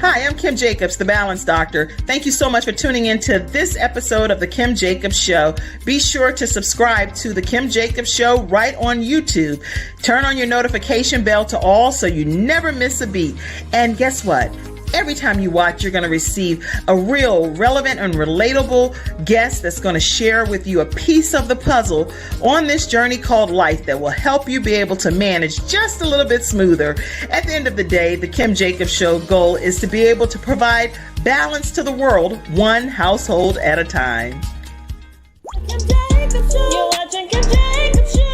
Hi, I'm Kim Jacobs, the Balance Doctor. Thank you so much for tuning in to this episode of The Kim Jacobs Show. Be sure to subscribe to The Kim Jacobs Show right on YouTube. Turn on your notification bell to all so you never miss a beat. And guess what? Every time you watch, you're going to receive a real, relevant, and relatable guest that's going to share with you a piece of the puzzle on this journey called life that will help you be able to manage just a little bit smoother. At the end of the day, the Kim Jacobs Show goal is to be able to provide balance to the world, one household at a time. Kim Jacobs Show. You're watching Kim Jacobs Show.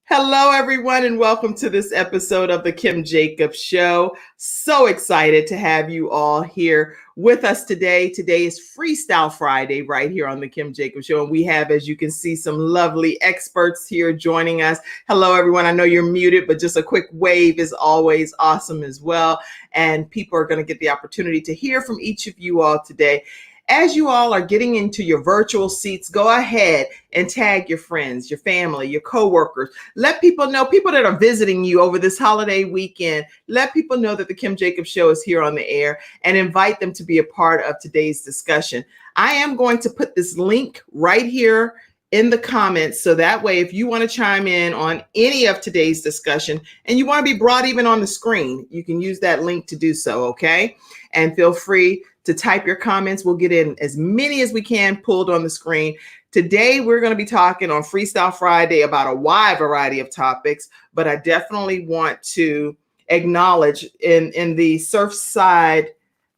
Hello everyone, and welcome to this episode of the Kim Jacobs Show. So excited to have you all here with us today. Today is Freestyle Friday right here on the Kim Jacobs Show. And we have, as you can see, some lovely experts here joining us. Hello everyone. I know you're muted, but just a quick wave is always awesome as well. And people are going to get the opportunity to hear from each of you all today. As you all are getting into your virtual seats, go ahead and tag your friends, your family, your coworkers. Let people know, people that are visiting you over this holiday weekend, let people know that the Kim Jacobs Show is here on the air and invite them to be a part of today's discussion. I am going to put this link right here in the comments, so that way, if you want to chime in on any of today's discussion and you want to be brought even on the screen, you can use that link to do so, okay? And feel free to type your comments. We'll get in as many as we can pulled on the screen. Today, we're going to be talking on Freestyle Friday about a wide variety of topics, but I definitely want to acknowledge in the Surfside,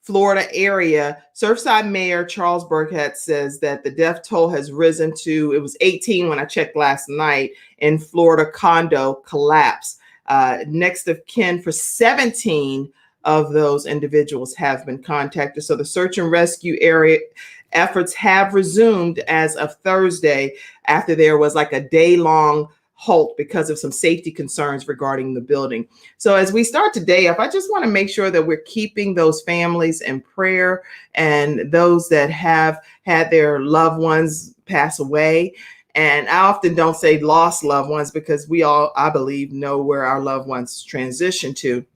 Florida area, Surfside Mayor Charles Burkett says that the death toll has risen to, it was 18 when I checked last night, in Florida condo collapse. Next of kin for 17 of those individuals have been contacted. So the search and rescue area efforts have resumed as of Thursday after there was like a day-long halt because of some safety concerns regarding the building. So as we start today up, I just want to make sure that we're keeping those families in prayer and those that have had their loved ones pass away. And I often don't say lost loved ones because we all, I believe, know where our loved ones transition to.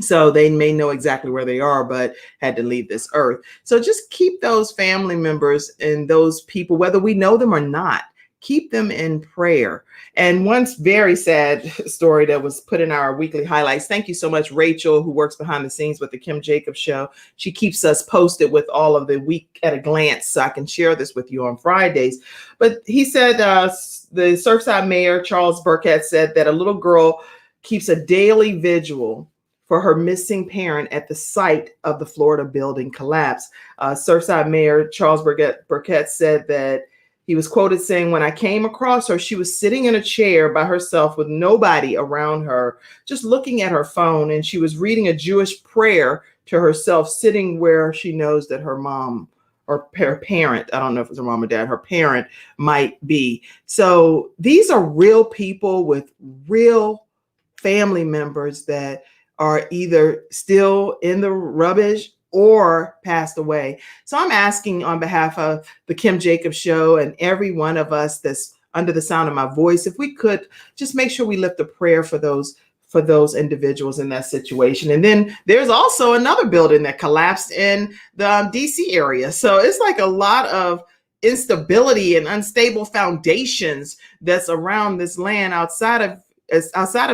So they may know exactly where they are, but had to leave this earth. So just keep those family members and those people, whether we know them or not, keep them in prayer. And one very sad story that was put in our weekly highlights. Thank you so much, Rachel, who works behind the scenes with the Kim Jacobs Show. She keeps us posted with all of the week at a glance, so I can share this with you on Fridays. But he said, the Surfside Mayor, Charles Burkett, said that a little girl keeps a daily vigil for her missing parent at the site of the Florida building collapse. Surfside Mayor Charles Burkett said that he was quoted saying, "When I came across her, she was sitting in a chair by herself with nobody around her, just looking at her phone, and she was reading a Jewish prayer to herself, sitting where she knows that her mom or her parent, I don't know if it's her mom or dad, her parent might be." So these are real people with real family members that are either still in the rubbish or passed away. So I'm asking on behalf of the Kim Jacobs Show and every one of us that's under the sound of my voice, if we could just make sure we lift a prayer for those individuals in that situation. And then there's also another building that collapsed in the DC area. So it's like a lot of instability and unstable foundations that's around this land outside of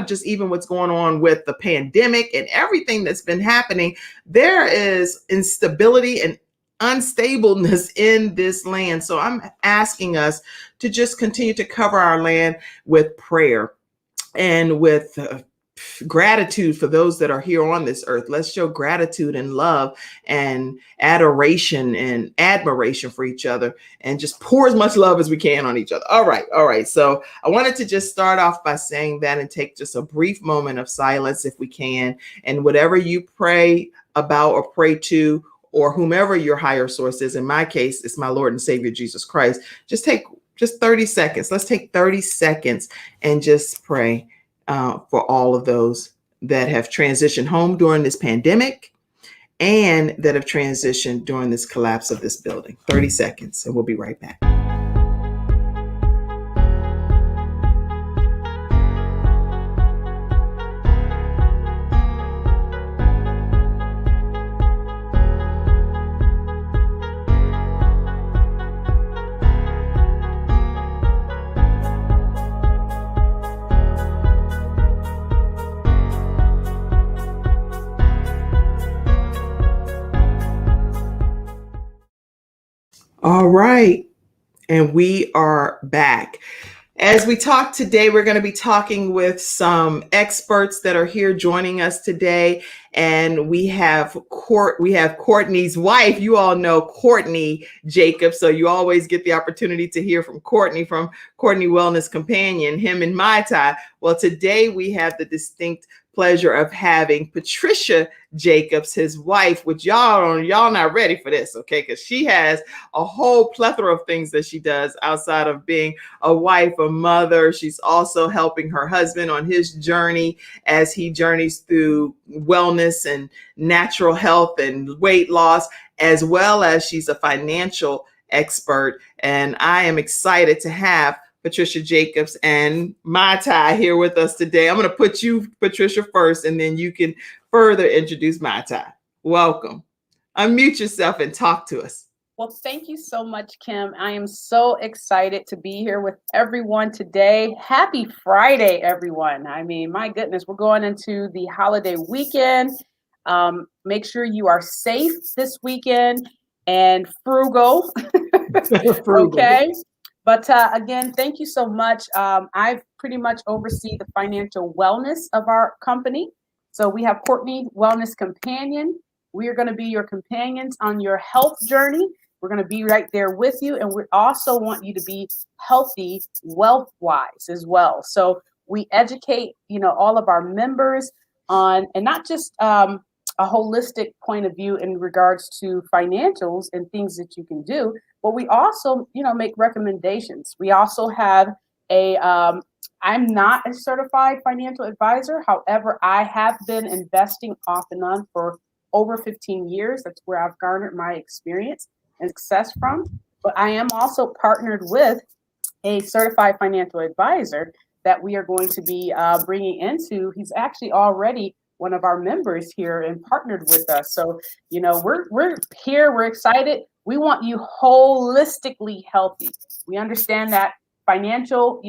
just even what's going on with the pandemic and everything that's been happening. There is instability and unstableness in this land. So I'm asking us to just continue to cover our land with prayer and with gratitude for those that are here on this earth. Let's show gratitude and love and adoration and admiration for each other and just pour as much love as we can on each other. All right. So I wanted to just start off by saying that and take just a brief moment of silence if we can. And whatever you pray about or pray to, or whomever your higher source is, in my case, it's my Lord and Savior, Jesus Christ, just take 30 seconds. Let's take 30 seconds and just pray for all of those that have transitioned home during this pandemic and that have transitioned during this collapse of this building. 30 seconds, and we'll be right back. All right, and we are back. As we talk today, we're going to be talking with some experts that are here joining us today, and we have Courtney's wife. You all know Courtney Jacobs, so you always get the opportunity to hear from Courtney Wellness Companion, him and Mai Tai. Well, today we have the distinct pleasure of having Patricia Jacobs, his wife, which y'all not ready for this, okay? Because she has a whole plethora of things that she does outside of being a wife, a mother. She's also helping her husband on his journey as he journeys through wellness and natural health and weight loss, as well as she's a financial expert. And I am excited to have Patricia Jacobs and Mai Tai here with us today. I'm going to put you, Patricia, first, and then you can further introduce Mai Tai. Welcome. Unmute yourself and talk to us. Well, thank you so much, Kim. I am so excited to be here with everyone today. Happy Friday, everyone. I mean, my goodness, we're going into the holiday weekend. Make sure you are safe this weekend and frugal. Okay. But again, thank you so much. I pretty much oversee the financial wellness of our company. So we have Courtney Wellness Companion. We are going to be your companions on your health journey. We're going to be right there with you. And we also want you to be healthy wealth-wise as well. So we educate, all of our members on, and not just a holistic point of view in regards to financials and things that you can do, but we also, make recommendations. We also have I'm not a certified financial advisor. However, I have been investing off and on for over 15 years. That's where I've garnered my experience and success from. But I am also partnered with a certified financial advisor that we are going to be bringing into. He's actually already one of our members here and partnered with us. So, we're here, we're excited. We want you holistically healthy. We understand that financial,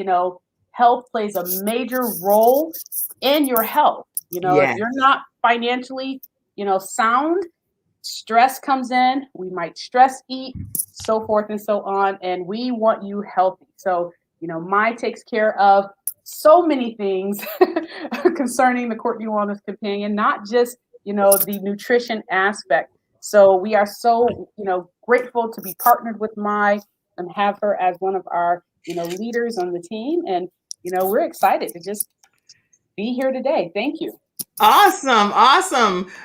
health plays a major role in your health. Yes. If you're not financially, sound, stress comes in, we might stress eat, so forth and so on. And we want you healthy. So, Mai takes care of so many things concerning the Courtney Wellness Companion, not just, the nutrition aspect. So we are so, grateful to be partnered with Mai and have her as one of our, leaders on the team. And, we're excited to just be here today. Thank you. Awesome.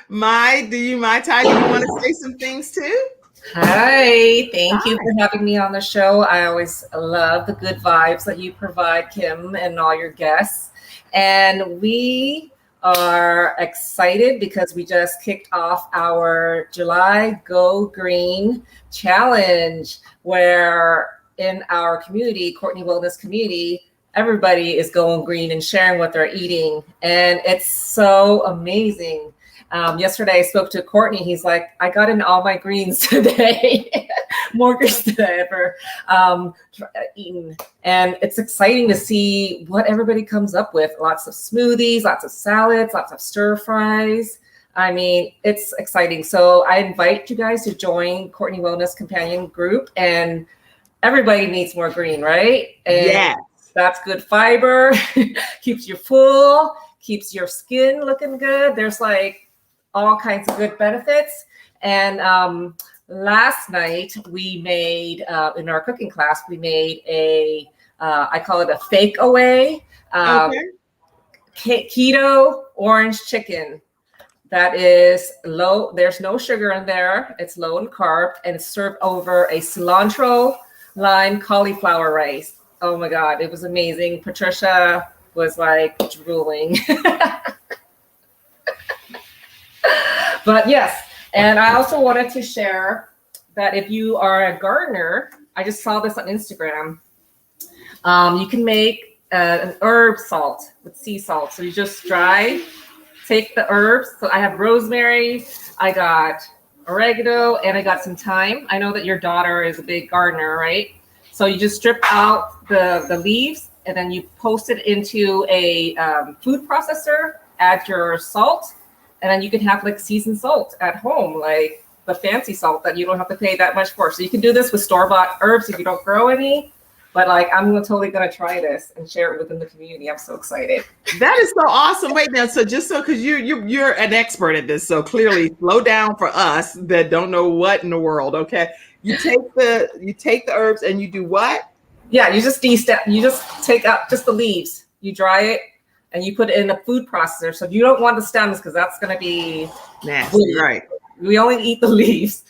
Mai Tai, do you want to say some things too? Hi, thank you for having me on the show. I always love the good vibes that you provide, Kim, and all your guests. And we are excited because we just kicked off our July Go Green Challenge, where in our community, Courtney Wellness community, everybody is going green and sharing what they're eating. And it's so amazing. Yesterday I spoke to Courtney. He's like, I got in all my greens today, more greens than I ever eaten. And it's exciting to see what everybody comes up with. Lots of smoothies, lots of salads, lots of stir fries. I mean, it's exciting. So I invite you guys to join Courtney Wellness Companion group, and everybody needs more green, right? And yeah. That's good fiber, keeps you full, keeps your skin looking good. There's like all kinds of good benefits. And last night we made, in our cooking class, we made I call it a fake away, keto orange chicken. That is low, there's no sugar in there. It's low in carb, and it's served over a cilantro lime cauliflower rice. Oh my God, it was amazing. Patricia was like drooling. But yes, And I also wanted to share that if you are a gardener, I just saw this on Instagram. You can make an herb salt with sea salt. So you just take the herbs. So I have rosemary, I got oregano, and I got some thyme. I know that your daughter is a big gardener, right? So you just strip out the leaves, and then you post it into a food processor, add your salt, and then you can have like seasoned salt at home, like the fancy salt that you don't have to pay that much for. So you can do this with store-bought herbs if you don't grow any. But like, I'm totally gonna try this and share it within the community. I'm so excited. That is so awesome. Wait now, so just so because you're an expert at this, so clearly slow down for us that don't know what in the world. Okay, you take the herbs and you do what? Yeah, you just you just take out just the leaves, you dry it, and you put it in a food processor. So you don't want the stems because that's gonna be nasty, right? We only eat the leaves.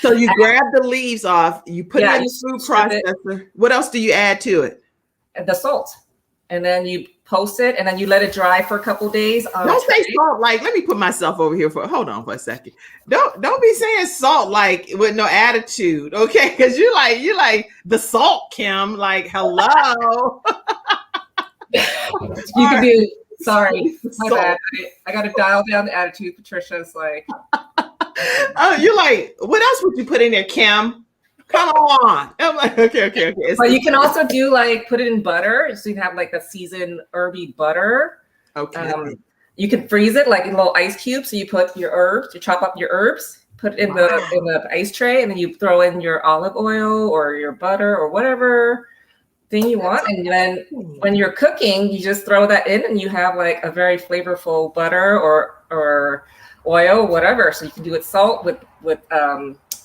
So you grab the leaves off, you put it in the food processor. What else do you add to it? The salt. And then you post it, and then you let it dry for a couple days. Don't say salt like, let me put myself over here hold on for a second. Don't be saying salt like with no attitude, okay? Because you're like the salt, Kim. Like, hello. You can do. Sorry, my bad. I got to dial down the attitude. Patricia's like. Oh, you're like, what else would you put in there, Kim? Come on. I'm like, okay. But you can also do like put it in butter, so you can have like a seasoned herby butter. Okay. You can freeze it like in little ice cubes. So you put your herbs, you chop up your herbs, put it in the ice tray, and then you throw in your olive oil or your butter or whatever thing you want. And then when you're cooking, you just throw that in, and you have like a very flavorful butter or oil, whatever. So you can do it salt with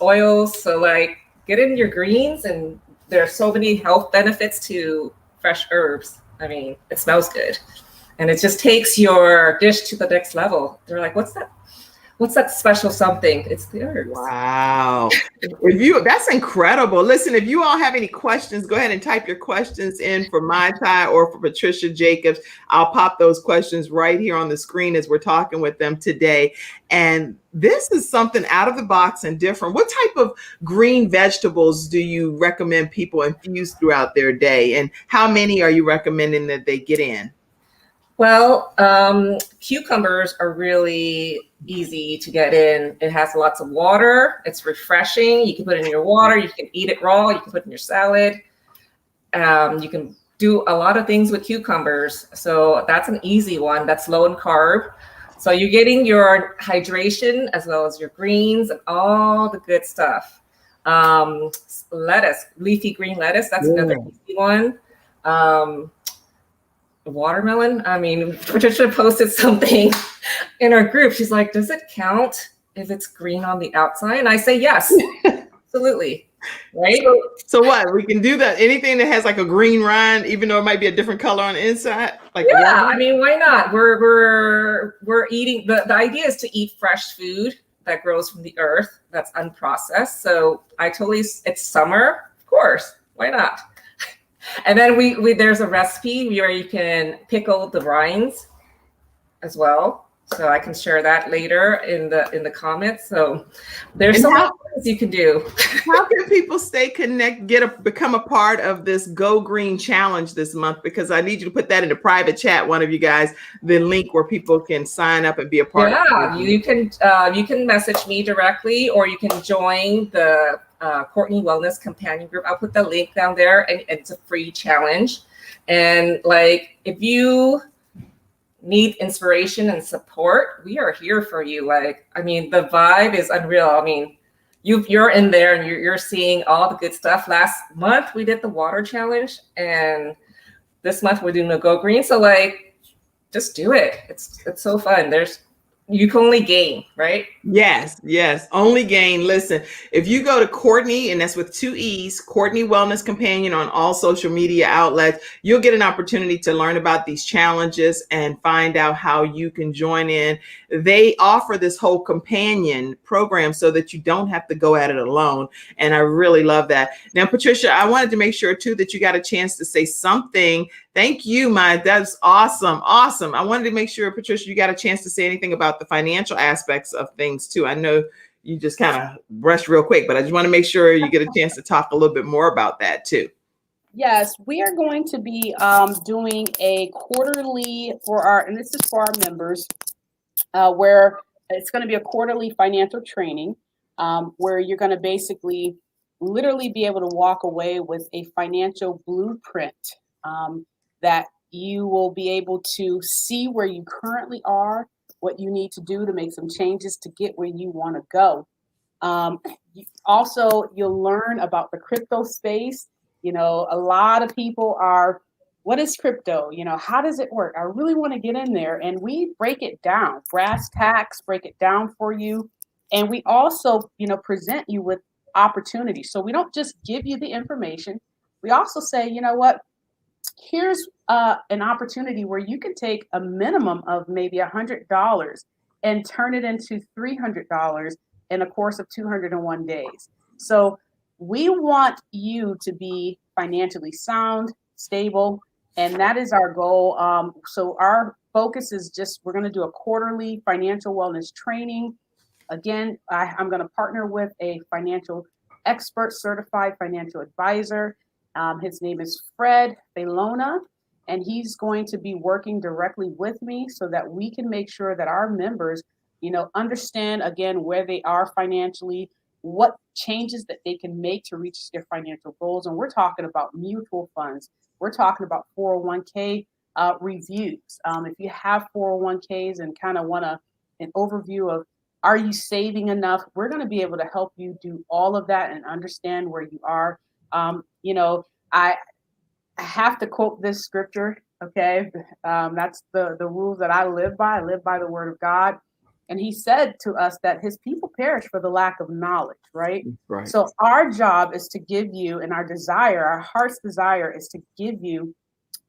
oils. So like get in your greens, and there are so many health benefits to fresh herbs. I mean, it smells good, and it just takes your dish to the next level. They're like, what's that special something? It's the herbs. Wow. That's incredible. Listen, if you all have any questions, go ahead and type your questions in for Mai Tai or for Patricia Jacobs. I'll pop those questions right here on the screen as we're talking with them today. And this is something out of the box and different. What type of green vegetables do you recommend people infuse throughout their day? And how many are you recommending that they get in? Well, cucumbers are really easy to get in. It has lots of water. It's refreshing. You can put it in your water. You can eat it raw. You can put it in your salad. You can do a lot of things with cucumbers. So that's an easy one. That's low in carb. So you're getting your hydration as well as your greens and all the good stuff. Lettuce, leafy green lettuce. That's another easy one. Watermelon. I mean, Patricia posted something in our group. She's like, does it count if it's green on the outside? And I say, yes, absolutely. Right. So what? We can do that. Anything that has like a green rind, even though it might be a different color on the inside. Like yeah, I mean, why not? We're eating. The idea is to eat fresh food that grows from the earth that's unprocessed. So it's summer, of course. Why not? And then we there's a recipe where you can pickle the rinds as well. So I can share that later in the comments. So there's so many things you can do. How can people stay connected, become a part of this Go Green Challenge this month? Because I need you to put that in the private chat, one of you guys, the link where people can sign up and be a part of it. Yeah, you can message me directly, or you can join the Courtney Wellness Companion Group. I'll put the link down there, and it's a free challenge. And like, if you need inspiration and support, we are here for you. Like, I mean, the vibe is unreal. I mean, you're in there and you're seeing all the good stuff. Last month we did the water challenge, and this month we're doing a Go Green. So like, just do it. It's so fun. You can only gain, right? Yes, only gain. Listen, if you go to Courtney, and that's with 2 E's, Courtney Wellness Companion on all social media outlets, you'll get an opportunity to learn about these challenges and find out how you can join in. They offer this whole companion program so that you don't have to go at it alone. And I really love that. Now, Patricia, I wanted to make sure too that you got a chance to say something Thank you, that's awesome. Awesome. I wanted to make sure, Patricia, you got a chance to say anything about the financial aspects of things too. I know you just kind of brushed real quick, but I just want to make sure you get a chance to talk a little bit more about that too. Yes, we are going to be doing a quarterly and this is for our members, where it's going to be a quarterly financial training, where you're going to basically literally be able to walk away with a financial blueprint, that you will be able to see where you currently are, what you need to do to make some changes to get where you want to go. Also, you'll learn about the crypto space. A lot of people are, what is crypto? How does it work? I really want to get in there. And we break it down, brass tacks, break it down for you. And we also, present you with opportunities. So we don't just give you the information. We also say, you know what? Here's an opportunity where you can take a minimum of maybe $100 and turn it into $300 in a course of 201 days. So we want you to be financially sound, stable, and that is our goal. So our focus is we're going to do a quarterly financial wellness training. Again, I'm going to partner with a financial expert, certified financial advisor. His name is Fred Belona, and he's going to be working directly with me so that we can make sure that our members, understand again where they are financially, what changes that they can make to reach their financial goals. And we're talking about mutual funds. We're talking about 401k reviews. If you have 401ks and kind of want an overview of, are you saving enough? We're going to be able to help you do all of that and understand where you are. I have to quote this scripture. Okay. That's the rules that I live by. I live by the word of God. And he said to us that his people perish for the lack of knowledge, right? Right. So our job is to give you, and our heart's desire is to give you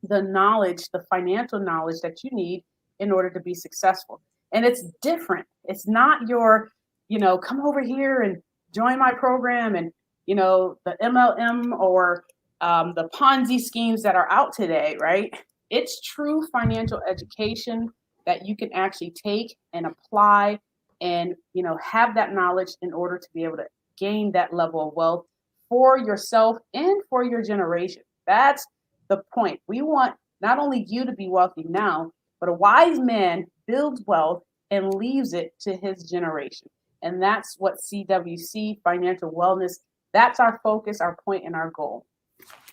the knowledge, the financial knowledge that you need in order to be successful. And it's different. It's not your, come over here and join my program and, the MLM or the Ponzi schemes that are out today, right? It's true financial education that you can actually take and apply and, have that knowledge in order to be able to gain that level of wealth for yourself and for your generation. That's the point. We want not only you to be wealthy now, but a wise man builds wealth and leaves it to his generation. And that's what CWC, financial wellness, that's our focus, our point, and our goal.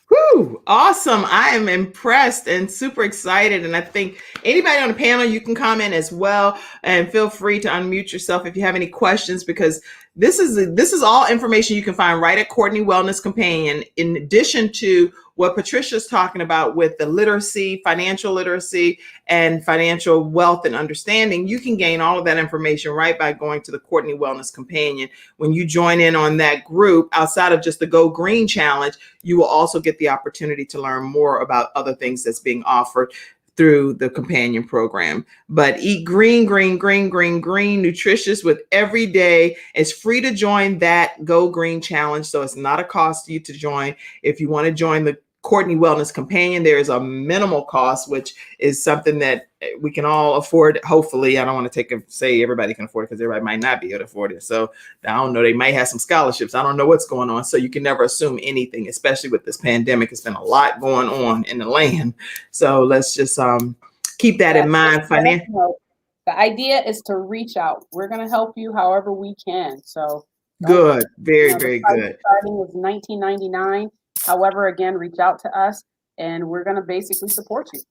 Whew, awesome. I am impressed and super excited. And I think anybody on the panel, you can comment as well, and feel free to unmute yourself if you have any questions, because this is all information you can find right at Courtney Wellness Companion, in addition to what Patricia's talking about with the literacy, financial literacy, and financial wealth and understanding. You can gain all of that information right by going to the Courtney Wellness Companion. When you join in on that group, outside of just the Go Green Challenge, you will also get the opportunity to learn more about other things that's being offered through the companion program. But eat green, nutritious with every day. It's free to join that Go Green Challenge, so it's not a cost to you to join. If you want to join the Courtney Wellness Companion, there is a minimal cost, which is something that we can all afford. Hopefully, I don't want to say everybody can afford it, because everybody might not be able to afford it. So I don't know, they might have some scholarships. I don't know what's going on. So you can never assume anything, especially with this pandemic. It's been a lot going on in the land. So let's just keep that in mind. The idea is to reach out. We're going to help you however we can. So good. Very, very good. Starting is $19.99. However, again, reach out to us and we're going to basically support you.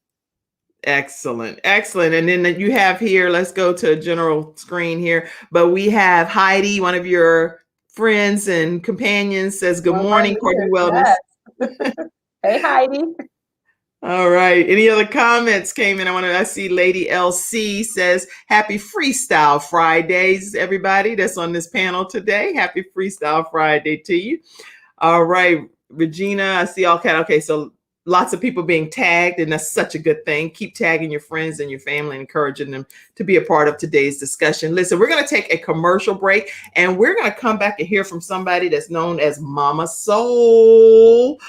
Excellent. And then you have here, let's go to a general screen here, but we have Heidi, one of your friends and companions, says, good morning, Courtney Wellness. Yes. Hey, Heidi. All right. Any other comments came in? I see Lady LC says, happy Freestyle Fridays, everybody that's on this panel today. Happy Freestyle Friday to you. All right. Regina, I see all kind. Okay, so lots of people being tagged, and that's such a good thing. Keep tagging your friends and your family, and encouraging them to be a part of today's discussion. Listen, we're going to take a commercial break, and we're going to come back and hear from somebody that's known as Mama Soul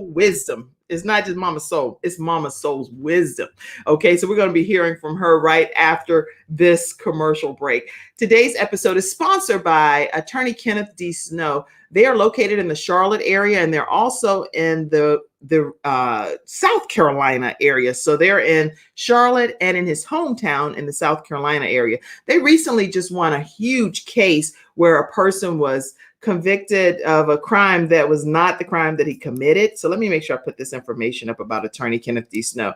Wisdom. It's not just Mama Soul, it's Mama Soul's wisdom. Okay, so we're going to be hearing from her right after this commercial break. Today's episode is sponsored by attorney Kenneth D. Snow. They are located in the Charlotte area, and they're also in the South Carolina area. So they're in Charlotte and in his hometown in the South Carolina area. They recently just won a huge case where a person was convicted of a crime that was not the crime that he committed. So let me make sure I put this information up about attorney Kenneth D. Snow.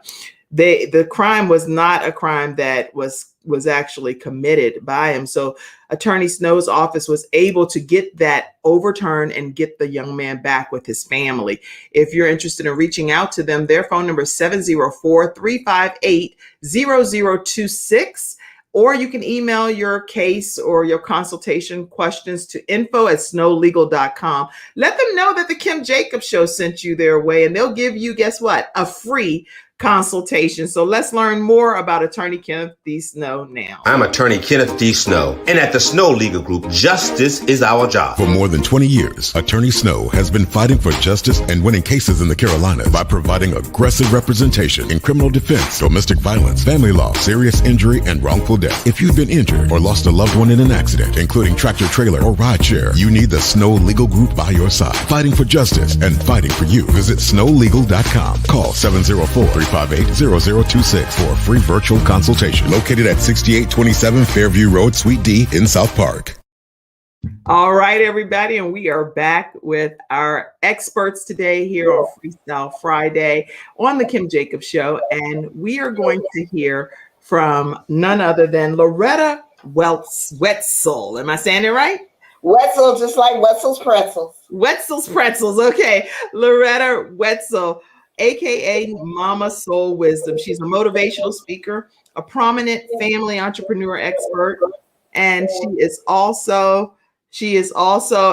The crime was not a crime that was actually committed by him. So attorney Snow's office was able to get that overturned and get the young man back with his family. If you're interested in reaching out to them, their phone number is 704-358-0026. Or you can email your case or your consultation questions to info@snowlegal.com. Let them know that the Kim Jacobs Show sent you their way, and they'll give you, guess what? A free consultation. So let's learn more about attorney Kenneth D. Snow now. I'm attorney Kenneth D. Snow, and at the Snow Legal Group, justice is our job. For more than 20 years, Attorney Snow has been fighting for justice and winning cases in the Carolinas by providing aggressive representation in criminal defense, domestic violence, family law, serious injury, and wrongful death. If you've been injured or lost a loved one in an accident, including tractor trailer or rideshare, you need the Snow Legal Group by your side, fighting for justice and fighting for you. Visit snowlegal.com. Call 704-358-0026 for a free virtual consultation. Located at 6827 Fairview Road, Suite D in South Park. All right, everybody, and we are back with our experts today here on Freestyle Friday on the Kim Jacobs Show, and we are going to hear from none other than Loretta Wetzel. Am I saying it right? Wetzel, just like Wetzel's Pretzels. Wetzel's Pretzels. Okay, Loretta Wetzel, aka Mama Soul Wisdom. She's a motivational speaker, a prominent family entrepreneur expert, and she is also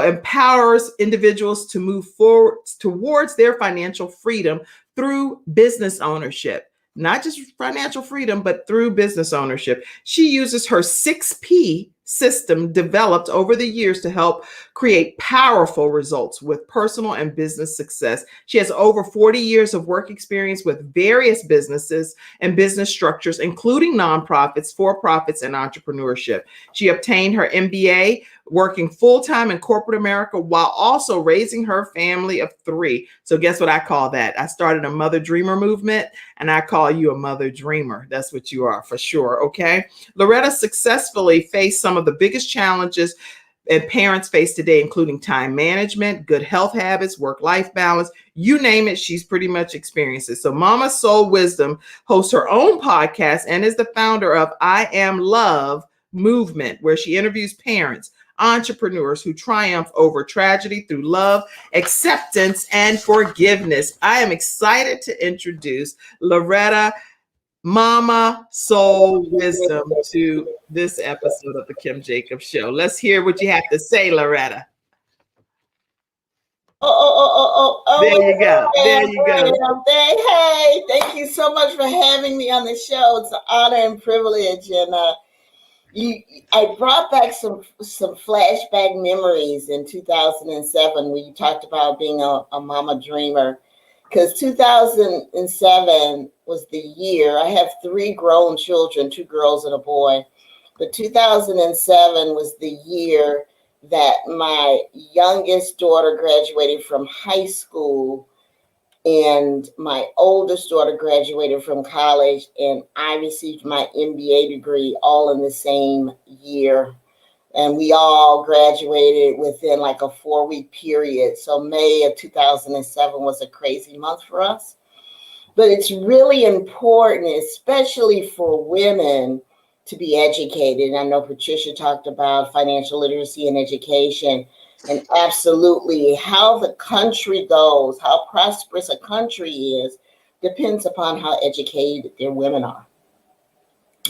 empowers individuals to move forward towards their financial freedom through business ownership. Not just financial freedom, but through business ownership. She uses her 6P system developed over the years to help create powerful results with personal and business success. She has over 40 years of work experience with various businesses and business structures, including nonprofits, for-profits, and entrepreneurship. She obtained her MBA working full-time in corporate America while also raising her family of 3. So guess what I call that? I started a mother dreamer movement, and I call you a mother dreamer. That's what you are for sure, okay? Loretta successfully faced some of the biggest challenges and parents face today, including time management, good health habits, work-life balance, you name it, she's pretty much experienced it. So Mama Soul Wisdom hosts her own podcast and is the founder of I Am Love Movement, where she interviews parents, entrepreneurs who triumph over tragedy through love, acceptance, and forgiveness. I am excited to introduce Loretta Mama Soul Wisdom to this episode of the Kim Jacobs Show. Let's hear what you have to say, Loretta. There you go. There you go. Hey, thank you so much for having me on the show. It's an honor and privilege. And I brought back some flashback memories in 2007 when you talked about being a mama dreamer. Because 2007 was the year. I have 3 grown children, 2 girls and a boy. But 2007 was the year that my youngest daughter graduated from high school and my oldest daughter graduated from college, and I received my MBA degree all in the same year. And we all graduated within like a 4-week period. So May of 2007 was a crazy month for us. But it's really important, especially for women, to be educated. I know Patricia talked about financial literacy and education. And absolutely, how the country goes, how prosperous a country is, depends upon how educated their women are.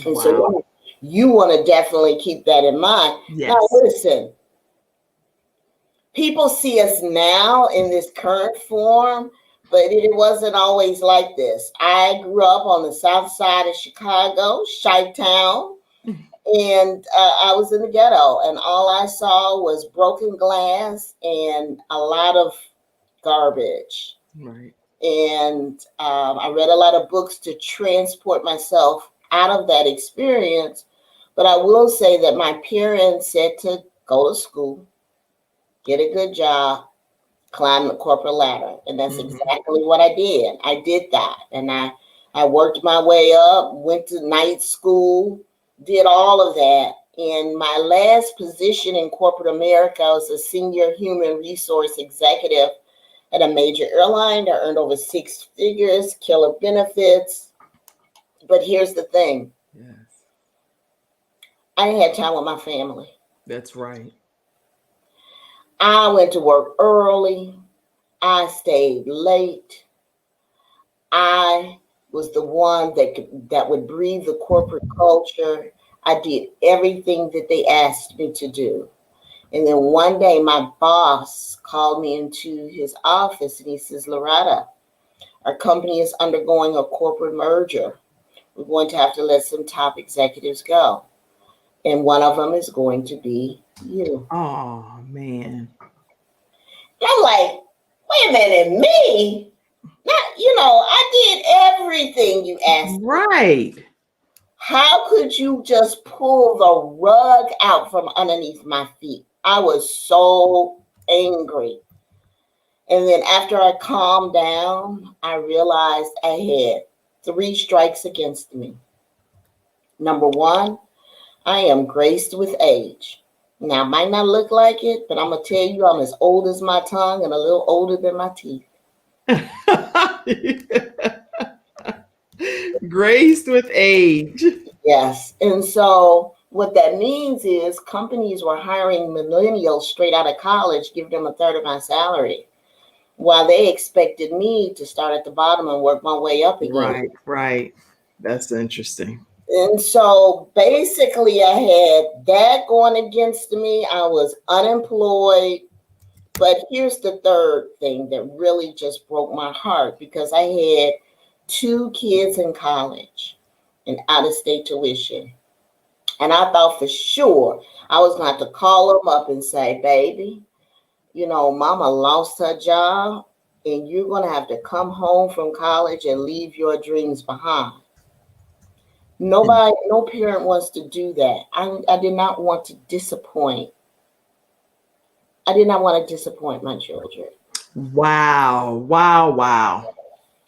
And Wow. so you want to definitely keep that in mind. Yes. Now, listen, people see us now in this current form, but it wasn't always like this. I grew up on the south side of Chicago, Chi-Town, and I was in the ghetto, and all I saw was broken glass and a lot of garbage. Right. And I read a lot of books to transport myself out of that experience. But I will say that my parents said to go to school, get a good job, climb the corporate ladder. And that's exactly what I did. I did that. And I worked my way up, went to night school, did all of that. In my last position in corporate America, I was a senior human resource executive at a major airline. I earned over 6 figures, killer benefits. But here's the thing. Yes. I had time with my family. That's right. I went to work early. I stayed late. I was the one that would breathe the corporate culture. I did everything that they asked me to do. And then one day my boss called me into his office and he says, Loretta, our company is undergoing a corporate merger. We're going to have to let some top executives go. And one of them is going to be you. Oh, man. And I'm like, wait a minute, me? Not, I did everything you asked me. Right. How could you just pull the rug out from underneath my feet? I was so angry. And then after I calmed down, I realized I had 3 strikes against me. Number 1, I am graced with age. Now, I might not look like it, but I'm going to tell you I'm as old as my tongue and a little older than my teeth. Graced with age. Yes. And so what that means is companies were hiring millennials straight out of college, giving them a third of my salary, while they expected me to start at the bottom and work my way up again. Right. That's interesting. And so basically I had that going against me. I was unemployed. But here's the third thing that really just broke my heart, because I had 2 kids in college and out-of-state tuition. And I thought for sure I was going to have to call them up and say, baby, mama lost her job and you're going to have to come home from college and leave your dreams behind. No parent wants to do that. I did not want to disappoint. I did not want to disappoint my children. Wow.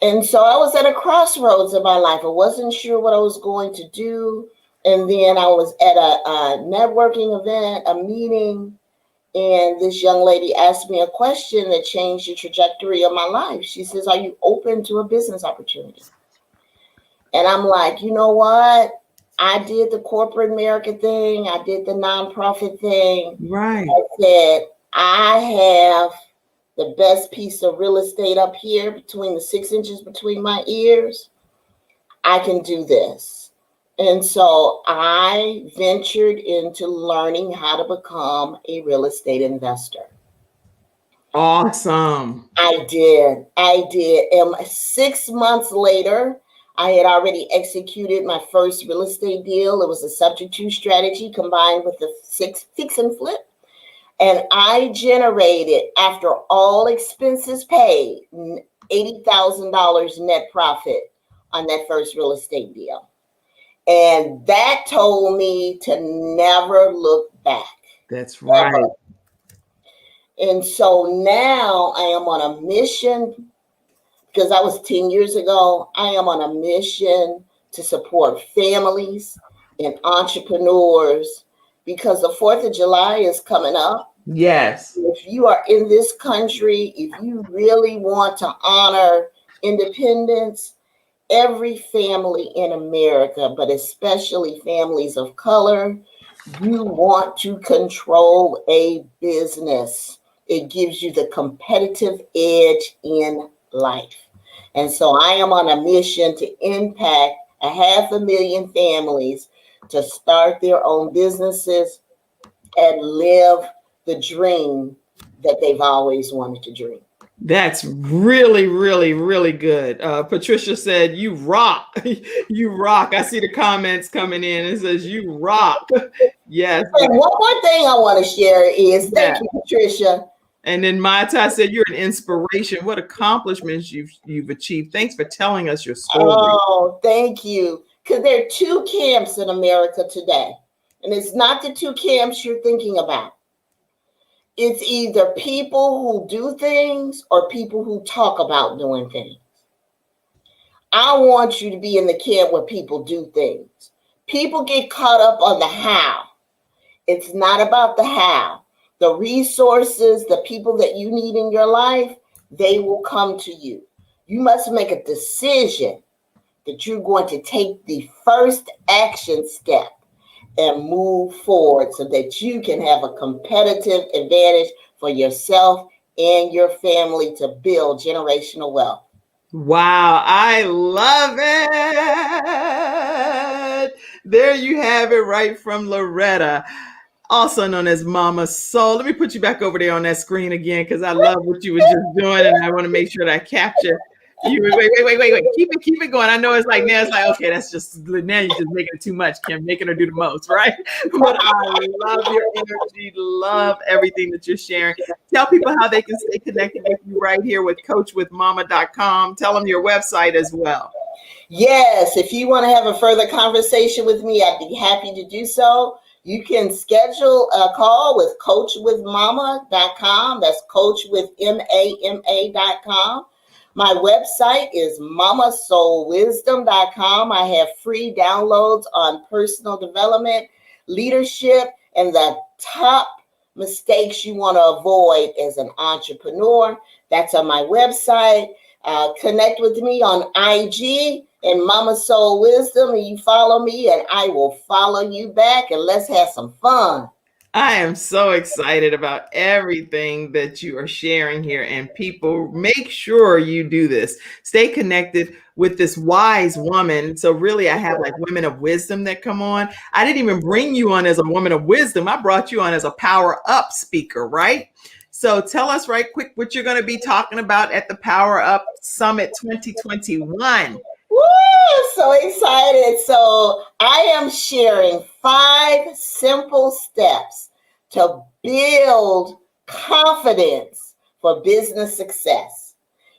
And so I was at a crossroads in my life. I wasn't sure what I was going to do. And then I was at a networking event, a meeting, and this young lady asked me a question that changed the trajectory of my life. She says, are you open to a business opportunity? And I'm like, you know what? I did the corporate America thing. I did the nonprofit thing. Right. I said, I have the best piece of real estate up here between the 6 inches between my ears. I can do this. And so I ventured into learning how to become a real estate investor. Awesome. I did. And 6 months later, I had already executed my first real estate deal. It was a subject to strategy combined with the fix and flip. And I generated, after all expenses paid, $80,000 net profit on that first real estate deal. And that told me to never look back. That's right. Ever. And so now I am on a mission, because that was 10 years ago. I am on a mission to support families and entrepreneurs, because the 4th of July is coming up. Yes. If you are in this country, if you really want to honor independence, every family in America, but especially families of color, you want to control a business. It gives you the competitive edge in life. And so I am on a mission to impact 500,000 families to start their own businesses and live the dream that they've always wanted to dream. That's really, really, really good. Patricia said, you rock. You rock. I see the comments coming in. It says, you rock. Yes. And one more thing I want to share is, thank you, Patricia. And then Mata said, you're an inspiration. What accomplishments you've achieved. Thanks for telling us your story. Oh, thank you. Because there are two camps in America today. And it's not the two camps you're thinking about. It's either people who do things or people who talk about doing things. I want you to be in the camp where people do things. People get caught up on the how. It's not about the how. The resources, the people that you need in your life, they will come to you. You must make a decision that you're going to take the first action step and move forward so that you can have a competitive advantage for yourself and your family to build generational wealth. Wow, I love it. There you have it, right from Loretta, also known as Mama Soul. Let me put you back over there on that screen again because I love what you were just doing, and I want to make sure that I capture you. Wait. Keep it going. I know it's like now it's like, okay, that's just now you're just making it too much, Kim, making her do the most, right? But I love your energy, love everything that you're sharing. Tell people how they can stay connected with you right here with coachwithmama.com. Tell them your website as well. Yes, if you want to have a further conversation with me, I'd be happy to do so. You can schedule a call with coachwithmama.com. That's coachwithmama.com. My website is mamasoulwisdom.com. I have free downloads on personal development, leadership, and the top mistakes you want to avoid as an entrepreneur. That's on my website. Connect with me on IG and Mama Soul Wisdom, and you follow me and I will follow you back, and let's have some fun. I am so excited about everything that you are sharing here, and people, make sure you do this. Stay connected with this wise woman. So really, I have like women of wisdom that come on. I didn't even bring you on as a woman of wisdom. I brought you on as a power up speaker, right? So tell us right quick what you're going to be talking about at the Power Up Summit 2021. Woo! So excited. So I am sharing 5 simple steps to build confidence for business success.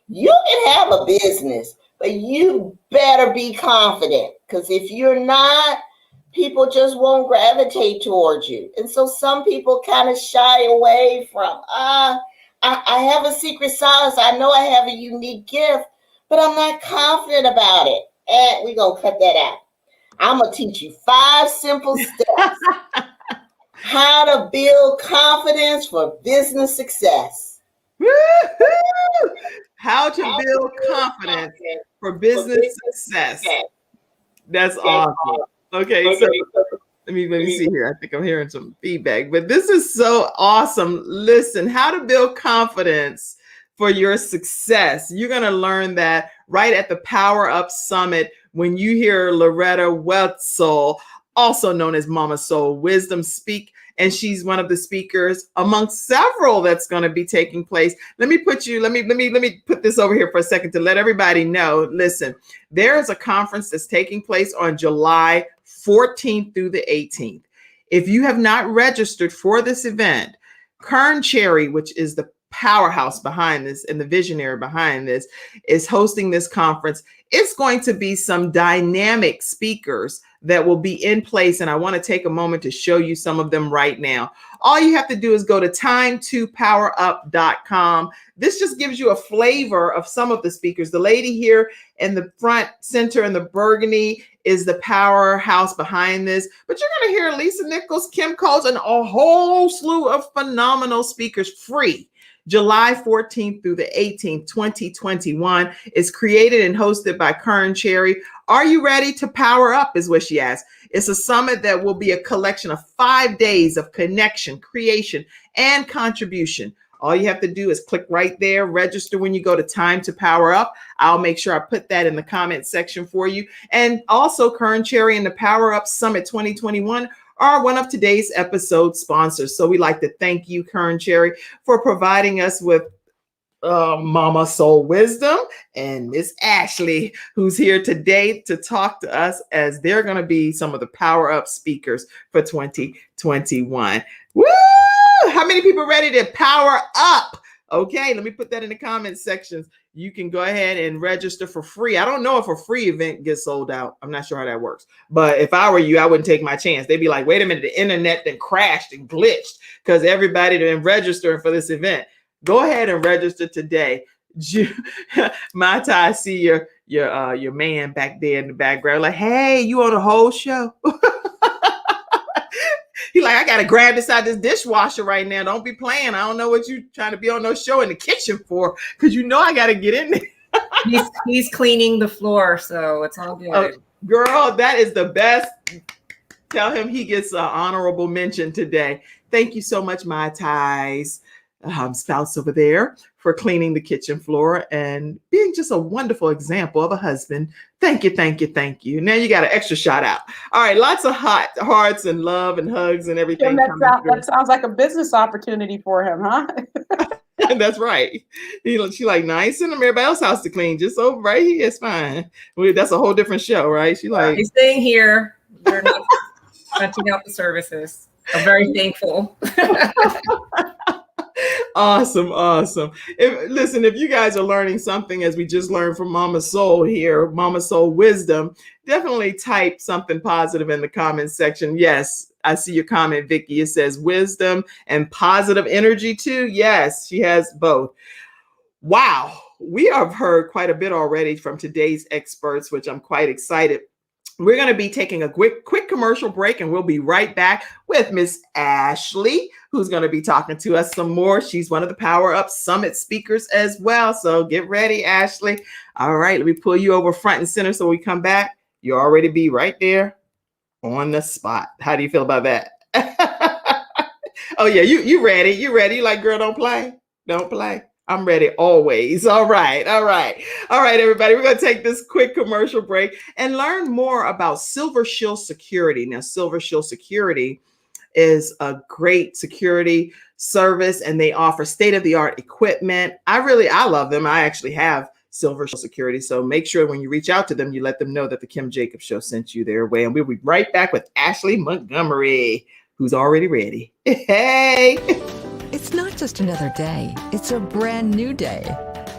You can have a business, but you better be confident, because if you're not, people just won't gravitate towards you. And so some people kind of shy away from, I have a secret sauce. I know I have a unique gift, but I'm not confident about it. And we're going to cut that out. I'm going to teach you 5 simple steps how to build confidence for business success. Woo-hoo! How to build confidence for business success. That's awesome. Okay, so let me see here. I think I'm hearing some feedback, but this is so awesome. Listen, how to build confidence for your success. You're going to learn that right at the Power Up Summit when you hear Loretta Wetzel, also known as Mama Soul Wisdom, speak. And she's one of the speakers amongst several that's going to be taking place. Let me put this over here for a second to let everybody know. Listen, there is a conference that's taking place on July 14th through the 18th. If you have not registered for this event, Kern Cherry, which is the powerhouse behind this and the visionary behind this, is hosting this conference. It's going to be some dynamic speakers that will be in place, and I want to take a moment to show you some of them right now. All you have to do is go to time2powerup.com. This just gives you a flavor of some of the speakers. The lady here in the front center in the burgundy is the powerhouse behind this, but you're going to hear Lisa Nichols, Kim Coles, and a whole slew of phenomenal speakers free. July 14th through the 18th, 2021 is created and hosted by Kern Cherry. Are you ready to power up is what she asked. It's a summit that will be a collection of 5 days of connection, creation, and contribution. All you have to do is click right there, register when you go to Time to Power Up. I'll make sure I put that in the comment section for you. And also Kern Cherry and the Power Up Summit 2021 are one of today's episode sponsors. So we like to thank you, Kern Cherry, for providing us with Mama Soul Wisdom and Miss Ashley, who's here today to talk to us, as they're going to be some of the Power Up speakers for 2021. Woo! How many many people ready to power up? Okay, let me put that in the comment sections. You can go ahead and register for free. I don't know if a free event gets sold out. I'm not sure how that works. But if I were you, I wouldn't take my chance. They'd be like, wait a minute, the internet then crashed and glitched because everybody been registering for this event. Go ahead and register today. Mata, I see your man back there in the background. Like, hey, you on the whole show? He like, I gotta grab this out of this dishwasher right now. Don't be playing. I don't know what you trying to be on no show in the kitchen for, because you know I gotta get in there. He's cleaning the floor, so it's all good. Girl, that is the best. Tell him he gets an honorable mention today. Thank you so much, my ties spouse over there, for cleaning the kitchen floor and being just a wonderful example of a husband. Thank you, thank you, thank you. Now you got an extra shout out. All right, lots of hot hearts and love and hugs and everything. That sounds like a business opportunity for him, huh? That's right. She like, nice, send them everybody else's house to clean. Just over right here, it's fine. That's a whole different show, right? She like, he's staying here. We're not cutting out the services. I'm very thankful. Awesome. If you guys are learning something, as we just learned from Mama Soul here, Mama Soul wisdom, definitely type something positive in the comment section. Yes, I see your comment, Vicky. It says wisdom and positive energy too. Yes, she has both. Wow. We have heard quite a bit already from today's experts, which I'm quite excited. We're going to be taking a quick commercial break, and we'll be right back with Miss Ashley, who's going to be talking to us some more. She's one of the Power Up Summit speakers as well. So get ready, Ashley. All right, let me pull you over front and center so we come back. You already be right there on the spot. How do you feel about that? Oh, yeah, you ready. You ready? You like, girl, don't play. Don't play. I'm ready always. All right, everybody. We're going to take this quick commercial break and learn more about Silver Shield Security. Now, Silver Shield Security is a great security service, and they offer state-of-the-art equipment. I love them. I actually have Silver Shield Security. So make sure when you reach out to them, you let them know that the Kim Jacobs Show sent you their way. And we'll be right back with Ashley Montgomery, who's already ready. Hey! It's not just another day, it's a brand new day,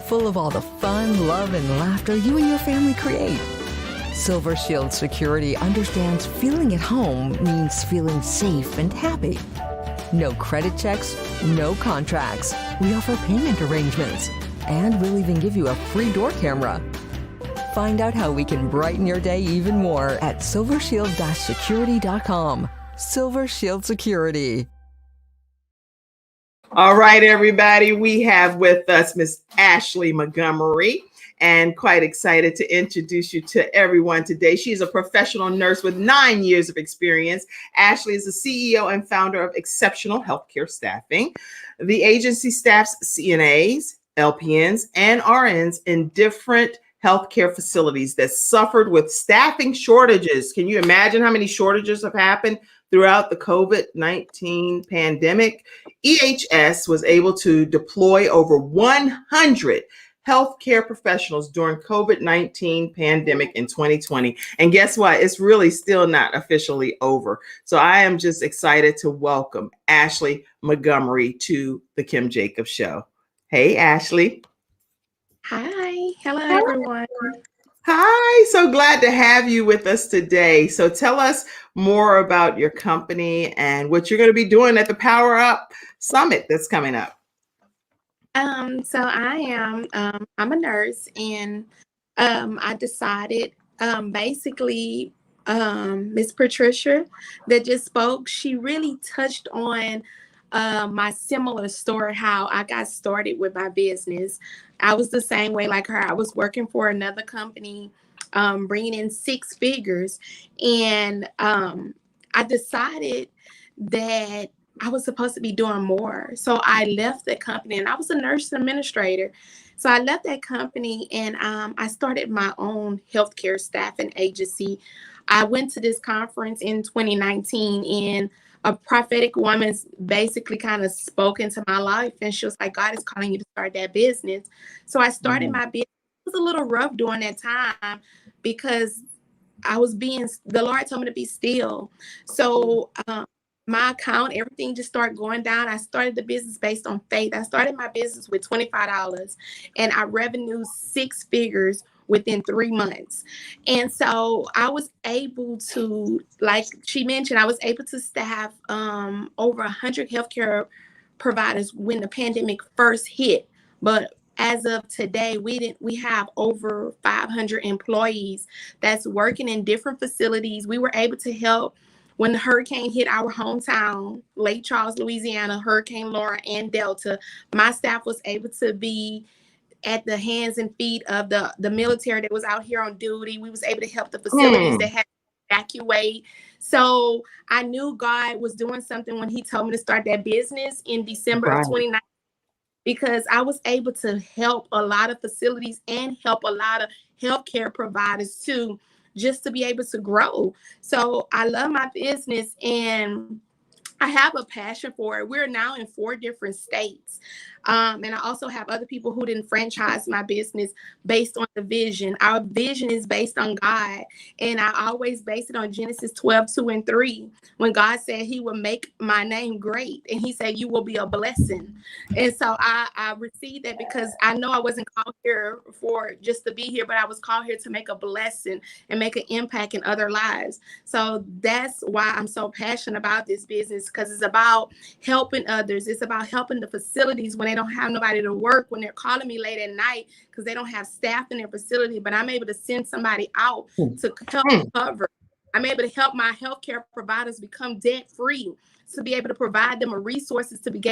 full of all the fun, love, and laughter you and your family create. Silver Shield Security understands feeling at home means feeling safe and happy. No credit checks, no contracts. We offer payment arrangements, and we'll even give you a free door camera. Find out how we can brighten your day even more at silvershield-security.com. Silver Shield Security. All right, everybody, we have with us Miss Ashley Montgomery, and quite excited to introduce you to everyone today. She's a professional nurse with 9 years of experience. Ashley is the CEO and founder of Exceptional Healthcare Staffing. The agency staffs CNAs, LPNs, and RNs in different healthcare facilities that suffered with staffing shortages. Can you imagine how many shortages have happened throughout the COVID-19 pandemic? EHS was able to deploy over 100 healthcare professionals during COVID-19 pandemic in 2020. And guess what? It's really still not officially over. So I am just excited to welcome Ashley Montgomery to the Kim Jacobs Show. Hey, Ashley. Hi. Hello, everyone. Hi, so glad to have you with us today. So tell us more about your company and what you're going to be doing at the Power Up Summit that's coming up. So I am, I'm a nurse, and I decided, basically, Miss Patricia that just spoke, she really touched on my similar story, how I got started with my business. I was the same way like her. I was working for another company, bringing in 6 figures. And I decided that I was supposed to be doing more. So I left the company, and I was a nurse administrator. So I left that company, and I started my own healthcare staffing agency. I went to this conference in 2019, and a prophetic woman basically kind of spoke into my life, and she was like, God is calling you to start that business. So I started my business. It was a little rough during that time because the Lord told me to be still. So my account, everything just started going down. I started the business based on faith. I started my business with $25 and I revenue 6 figures within 3 months. And so I was able to, like she mentioned, I was able to staff over 100 healthcare providers when the pandemic first hit. But as of today, we have over 500 employees that's working in different facilities. We were able to help when the hurricane hit our hometown, Lake Charles, Louisiana, Hurricane Laura and Delta. My staff was able to be at the hands and feet of the military that was out here on duty. We was able to help the facilities that had to evacuate. So I knew God was doing something when he told me to start that business in December of 2019, because I was able to help a lot of facilities and help a lot of healthcare providers too, just to be able to grow. So I love my business and I have a passion for it. We're now in 4 different states. And I also have other people who didn't franchise my business based on the vision. Our vision is based on God. And I always base it on Genesis 12:2-3, when God said he will make my name great. And he said, you will be a blessing. And so I received that because I know I wasn't called here for just to be here, but I was called here to make a blessing and make an impact in other lives. So that's why I'm so passionate about this business, because it's about helping others. It's about helping the facilities when they don't have nobody to work, when they're calling me late at night because they don't have staff in their facility, but I'm able to send somebody out to help cover. I'm able to help my healthcare providers become debt free, to be able to provide them resources to be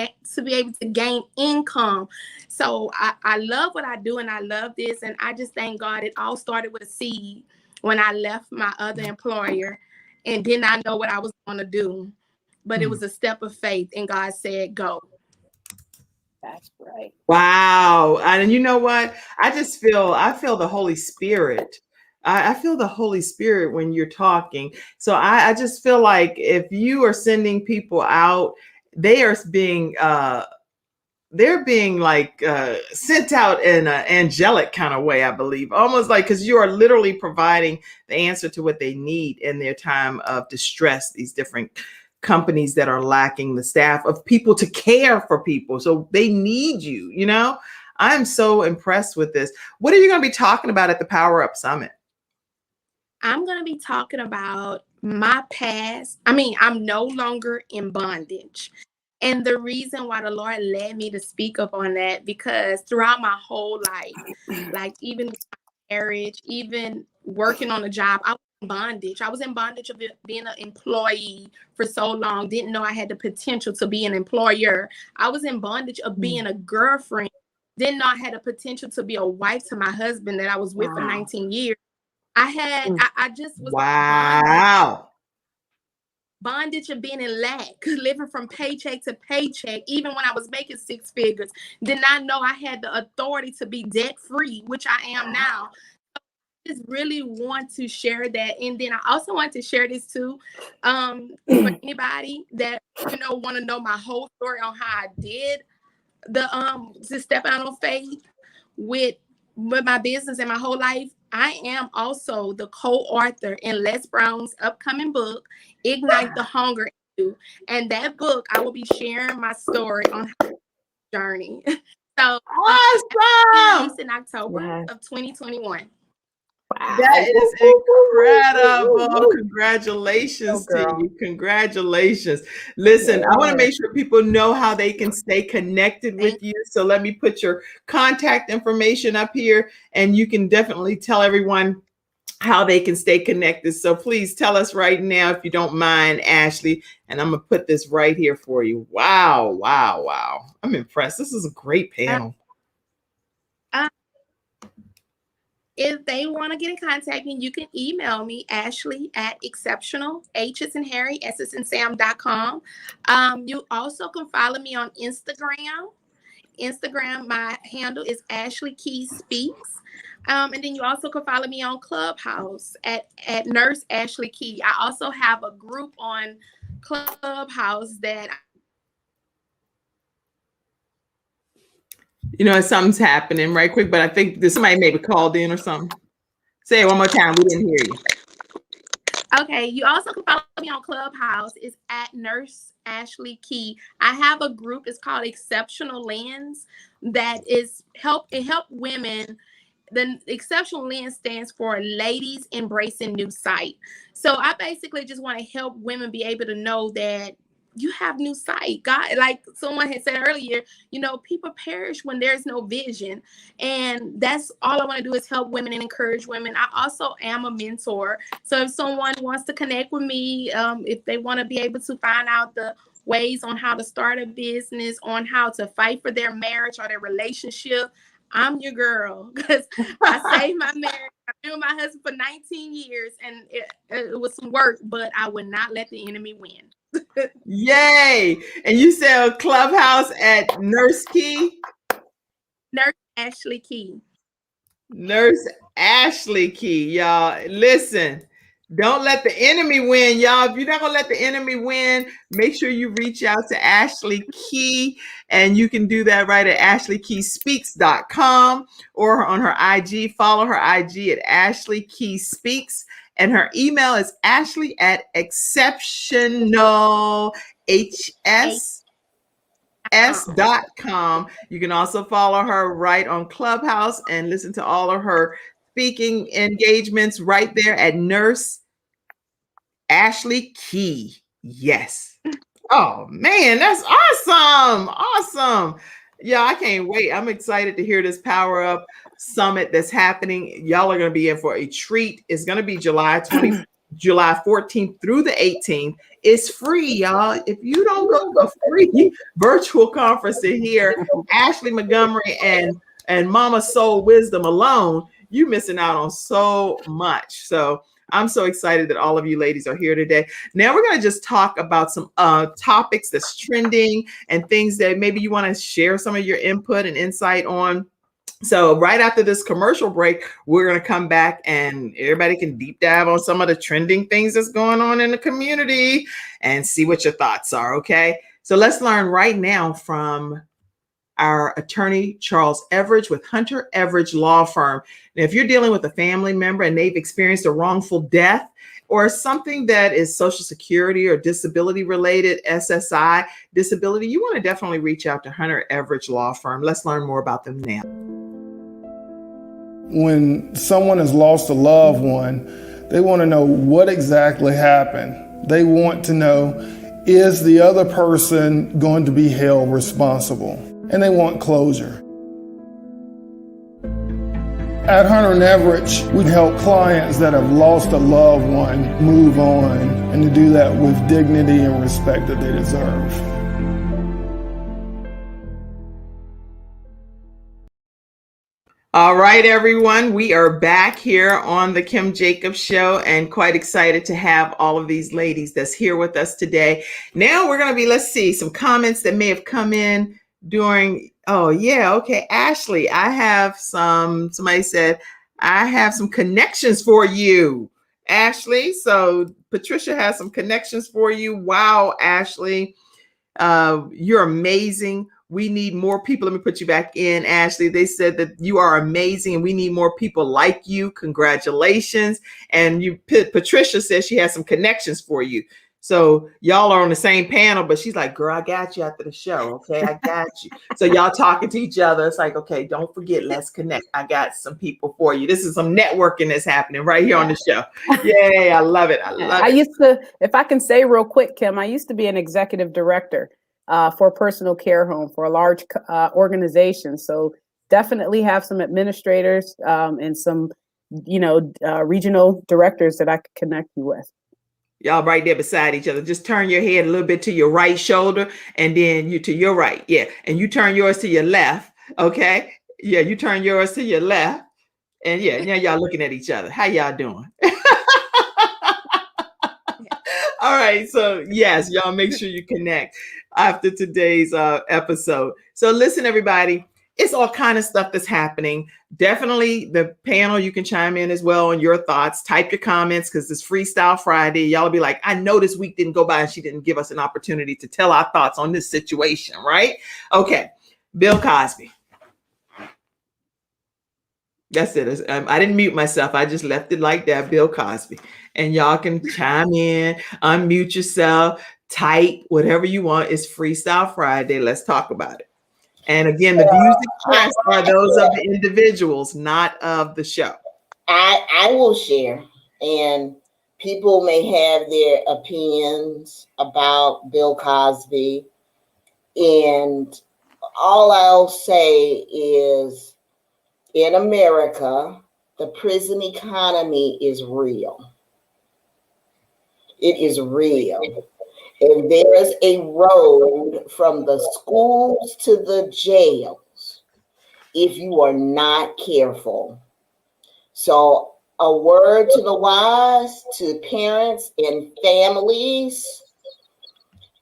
able to gain income. So I love what I do and I love this. And I just thank God it all started with a seed when I left my other employer and did not know what I was going to do. But it was a step of faith and God said, go. That's right. Wow. And you know what? I feel the Holy Spirit. I feel the Holy Spirit when you're talking. So I just feel like if you are sending people out, they are being they're being like sent out in an angelic kind of way, I believe, almost like, because you are literally providing the answer to what they need in their time of distress. These different companies that are lacking the staff of people to care for people. So they need you, you know? I'm so impressed with this. What are you going to be talking about at the Power Up Summit? I'm going to be talking about my past. I mean, I'm no longer in bondage. And the reason why the Lord led me to speak up on that, because throughout my whole life, like even my marriage, even working on a job, I was in bondage. I was in bondage of being an employee for so long, didn't know I had the potential to be an employer. I was in bondage of being a girlfriend, didn't know I had the potential to be a wife to my husband that I was with for 19 years. I just was bondage of being in lack, living from paycheck to paycheck, even when I was making 6 figures. Did not know I had the authority to be debt free, which I am now. I just really want to share that. And then I also want to share this too, for anybody that want to know my whole story on how I did to step out on faith with my business and my whole life. I am also the co-author in Les Brown's upcoming book, Ignite the Hunger in You. And that book, I will be sharing my story on how journey. So awesome! In October of 2021. Wow. That is incredible. Congratulations to you. Congratulations. Listen, I want to make sure people know how they can stay connected with you. So let me put your contact information up here, and you can definitely tell everyone how they can stay connected. So please tell us right now, if you don't mind, Ashley, and I'm going to put this right here for you. Wow, wow, wow. I'm impressed. This is a great panel. If they want to get in contact me, you can email me, Ashley at exceptional, H as in Harry, S as in Sam.com. You also can follow me on Instagram. My handle is Ashley Key Speaks. And then you also can follow me on Clubhouse at Nurse Ashley Key. I also have a group on Clubhouse that something's happening right quick, but I think somebody maybe called in or something. Say it one more time. We didn't hear you. Okay, you also can follow me on Clubhouse. It's at Nurse Ashley Key. I have a group. It's called Exceptional Lens. That is help women. The Exceptional Lens stands for Ladies Embracing New Sight. So I basically just want to help women be able to know that you have new sight. God, like someone had said earlier, people perish when there's no vision. And that's all I want to do is help women and encourage women. I also am a mentor. So if someone wants to connect with me, if they want to be able to find out the ways on how to start a business, on how to fight for their marriage or their relationship, I'm your girl, because I saved my marriage. I've been with my husband for 19 years, and it was some work, but I would not let the enemy win. Yay. And you said Clubhouse at Nurse Key? Nurse Ashley Key. Nurse Ashley Key, y'all. Listen, don't let the enemy win, y'all. If you're not going to let the enemy win, make sure you reach out to Ashley Key, and you can do that right at ashleykeyspeaks.com or on her IG. Follow her IG at Ashley Key Speaks. And her email is ashley@exceptionalhs.com. You can also follow her right on Clubhouse and listen to all of her speaking engagements right there at Nurse Ashley Key. Yes. Oh, man, that's awesome. Awesome. Yeah, I can't wait. I'm excited to hear this Power Up Summit that's happening. Y'all are going to be in for a treat. It's going to be July 14th through the 18th. It's free, y'all. If you don't go to a free virtual conference to hear Ashley Montgomery and Mama Soul Wisdom alone, you're missing out on so much. So I'm so excited that all of you ladies are here today. Now we're going to just talk about some topics that's trending and things that maybe you want to share some of your input and insight on. So right after this commercial break, we're going to come back and everybody can deep dive on some of the trending things that's going on in the community and see what your thoughts are. Okay. So let's learn right now from our attorney, Charles Everage with Hunter-Everage Law Firm. Now, if you're dealing with a family member and they've experienced a wrongful death or something that is Social Security or disability related, SSI disability, you want to definitely reach out to Hunter-Everage Law Firm. Let's learn more about them now. When someone has lost a loved one, they want to know what exactly happened. They want to know, is the other person going to be held responsible? And they want closure. At Hunter-Everage, we help clients that have lost a loved one move on and to do that with dignity and respect that they deserve. All right, everyone, we are back here on the Kim Jacobs Show and quite excited to have all of these ladies that's here with us today. Now we're going to be, let's see, some comments that may have come in during, oh yeah, okay, Ashley, somebody said, I have some connections for you, Ashley. So Patricia has some connections for you. Wow, Ashley, you're amazing. We need more people. Let me put you back in, Ashley. They said that you are amazing and we need more people like you. Congratulations. And Patricia says she has some connections for you. So y'all are on the same panel, but she's like, girl, I got you after the show. Okay, I got you. So y'all talking to each other. It's like, okay, don't forget, let's connect. I got some people for you. This is some networking that's happening right here on the show. Yay, I love it. I used to, if I can say real quick, Kim, I used to be an executive director for a personal care home for a large organization. So definitely have some administrators and some, regional directors that I could connect you with. Y'all right there beside each other. Just turn your head a little bit to your right shoulder and then you to your right. Yeah. And you turn yours to your left. Okay. Yeah. You turn yours to your left. And yeah, now y'all looking at each other. How y'all doing? All right. So yes, y'all make sure you connect after today's episode. So listen, everybody. It's all kind of stuff that's happening. Definitely the panel, you can chime in as well on your thoughts. Type your comments because it's Freestyle Friday. Y'all will be like, I know this week didn't go by and she didn't give us an opportunity to tell our thoughts on this situation, right? Okay, Bill Cosby. That's it. I didn't mute myself. I just left it like that, Bill Cosby. And y'all can chime in, unmute yourself, type, whatever you want. It's Freestyle Friday. Let's talk about it. And again, the views expressed are those of the individuals, not of the show. I will share, and people may have their opinions about Bill Cosby, and all I'll say is, in America, the prison economy is real. It is real. And there's a road from the schools to the jails if you are not careful. So, a word to the wise, to parents and families: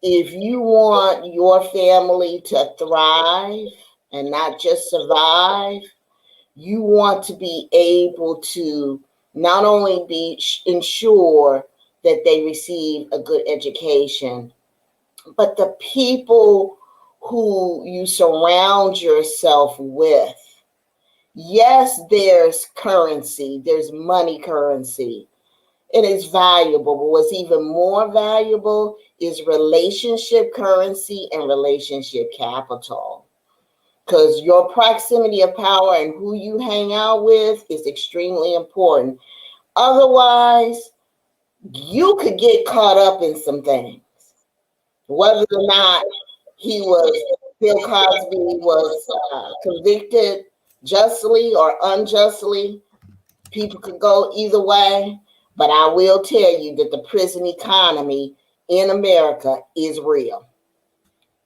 if you want your family to thrive and not just survive, you want to be able to not only ensure that they receive a good education, but the people who you surround yourself with. Yes, there's currency, there's money currency. It is valuable, but what's even more valuable is relationship currency and relationship capital. Because your proximity of power and who you hang out with is extremely important. Otherwise, you could get caught up in some things. Whether or not Bill Cosby was convicted justly or unjustly, people could go either way. But I will tell you that the prison economy in America is real.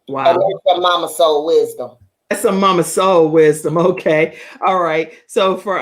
Wow. And that's Mama Soul wisdom. That's some Mama Soul wisdom. Okay. All right. So for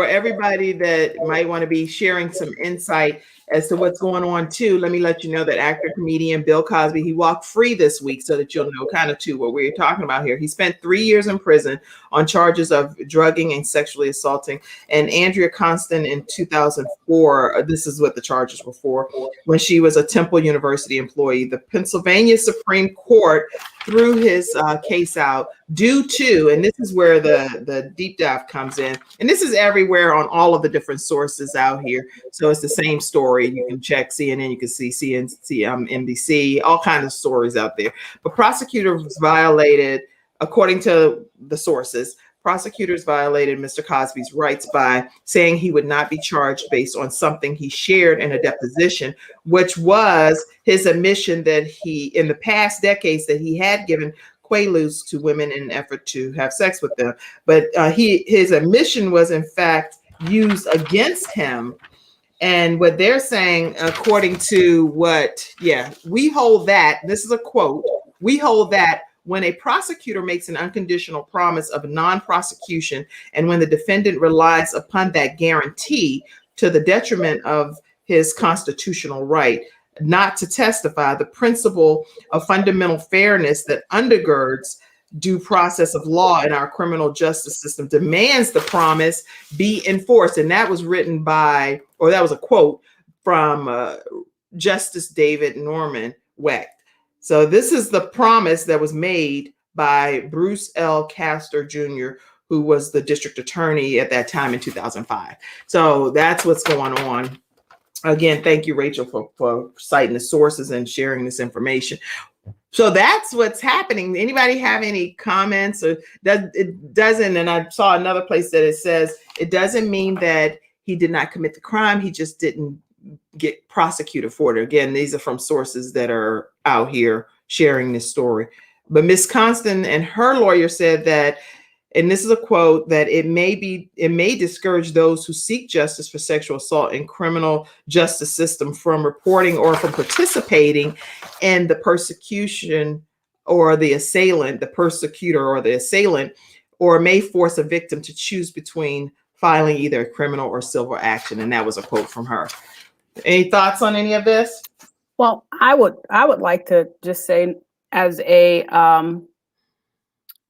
everybody that might want to be sharing some insight as to what's going on too, let me let you know that actor comedian Bill Cosby, he walked free this week, so that you'll know kind of too what we're talking about here. He spent 3 years in prison on charges of drugging and sexually assaulting. And Andrea Constant in 2004, this is what the charges were for, when she was a Temple University employee. The Pennsylvania Supreme Court threw his case out due to, and this is where the deep dive comes in, and this is everywhere on all of the different sources out here. So it's the same story. You can check CNN, you can see NBC, all kinds of stories out there. But prosecutors violated, according to the sources, prosecutors violated Mr. Cosby's rights by saying he would not be charged based on something he shared in a deposition, which was his admission that he, in the past decades, that he had given quaaludes to women in an effort to have sex with them. But his admission was in fact used against him. And what they're saying, according to we hold that, this is a quote, we hold that when a prosecutor makes an unconditional promise of non-prosecution and when the defendant relies upon that guarantee to the detriment of his constitutional right not to testify, the principle of fundamental fairness that undergirds due process of law in our criminal justice system demands the promise be enforced. And that was written by, or that was a quote from Justice David Norman Wecht. So this is the promise that was made by Bruce L. Castor Jr., who was the district attorney at that time in 2005. So that's what's going on. Again, thank you, Rachel, for citing the sources and sharing this information. So that's what's happening. Anybody have any comments? Or it doesn't, and I saw another place that it says it doesn't mean that he did not commit the crime. He just didn't get prosecuted for it. Again, these are from sources that are out here sharing this story. But Ms. Constant and her lawyer said that, and this is a quote, that it may discourage those who seek justice for sexual assault in criminal justice system from reporting or from participating in the persecution or the assailant, the persecutor or the assailant, or may force a victim to choose between filing either a criminal or civil action. And that was a quote from her. Any thoughts on any of this? Well, I would like to just say, as a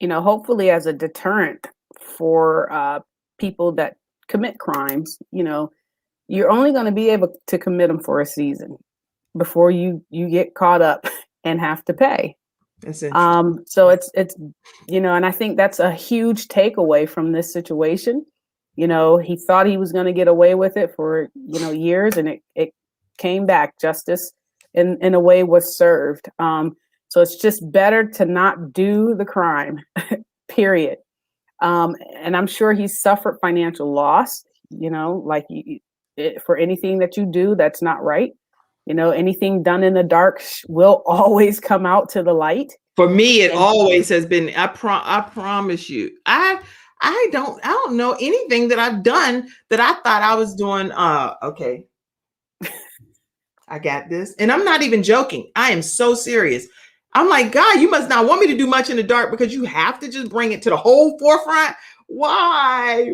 hopefully as a deterrent for people that commit crimes, you're only going to be able to commit them for a season before you get caught up and have to pay. So it's and I think that's a huge takeaway from this situation, You know, he thought he was going to get away with it for, you know, years, and it came back. Justice in a way was served. So it's just better to not do the crime, period. And I'm sure he suffered financial loss, you know, like for anything that you do that's not right. You know, anything done in the dark will always come out to the light. For me, it always has been. I promise you, I don't know anything that I've done that I thought I was doing. Okay, I got this, and I'm not even joking. I am so serious. I'm like, God, you must not want me to do much in the dark because you have to just bring it to the whole forefront. Why?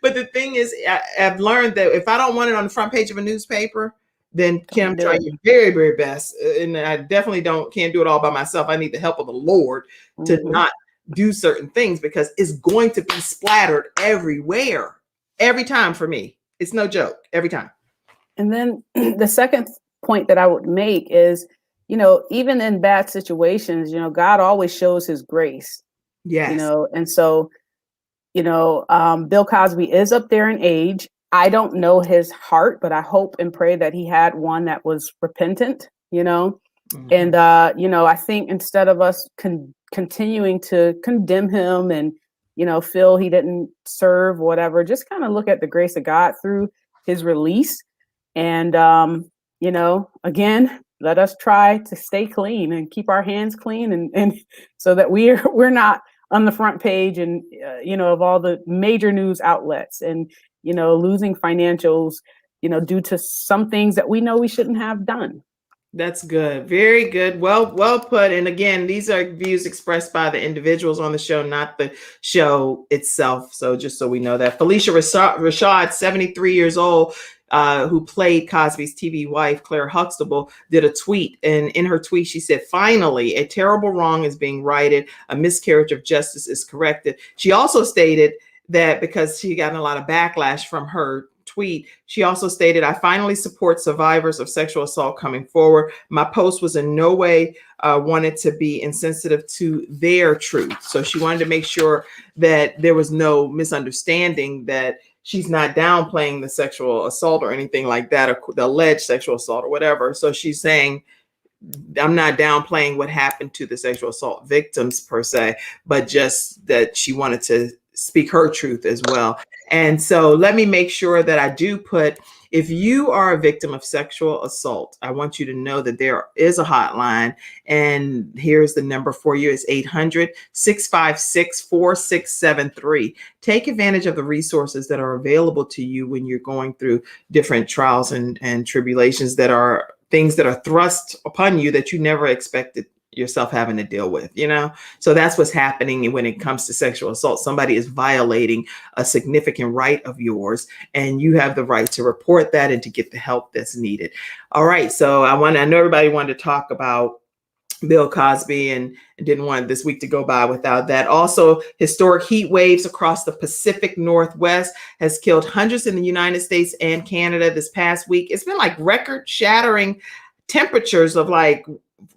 But the thing is, I've learned that if I don't want it on the front page of a newspaper, then Kim, try your very, very best. And I definitely can't do it all by myself. I need the help of the Lord to not do certain things, because it's going to be splattered everywhere, every time for me. It's no joke, every time. And then the second point that I would make is, you know, even in bad situations, you know, God always shows his grace. Yes. You know, and so, you know, Bill Cosby is up there in age. I don't know his heart, but I hope and pray that he had one that was repentant, you know. And, you know, I think instead of us continuing to condemn him and, you know, feel he didn't serve whatever, just kind of look at the grace of God through his release. And, you know, again, let us try to stay clean and keep our hands clean, and so that we're not on the front page and, you know, of all the major news outlets, and, you know, losing financials, you know, due to some things that we know we shouldn't have done. That's good. Very good. Well put. And again, these are views expressed by the individuals on the show, not the show itself. So just so we know that. Felicia Rashad, 73 years old, who played Cosby's TV wife, Claire Huxtable, did a tweet. And in her tweet, she said, "Finally, a terrible wrong is being righted. A miscarriage of justice is corrected." She also stated that, because she got a lot of backlash from her tweet, she also stated, "I finally support survivors of sexual assault coming forward. My post was in no way wanted to be insensitive to their truth." So she wanted to make sure that there was no misunderstanding, that she's not downplaying the sexual assault or anything like that, or the alleged sexual assault or whatever. So she's saying, I'm not downplaying what happened to the sexual assault victims per se, but just that she wanted to speak her truth as well. And so let me make sure that I do put, if you are a victim of sexual assault, I want you to know that there is a hotline, and here's the number for you. It's 800-656-4673. Take advantage of the resources that are available to you when you're going through different trials and tribulations, that are things that are thrust upon you that you never expected yourself having to deal with, you know? So that's what's happening when it comes to sexual assault. Somebody is violating a significant right of yours, and you have the right to report that and to get the help that's needed. All right. So I know everybody wanted to talk about Bill Cosby, and didn't want this week to go by without that. Also, historic heat waves across the Pacific Northwest has killed hundreds in the United States and Canada this past week. It's been like record-shattering temperatures of like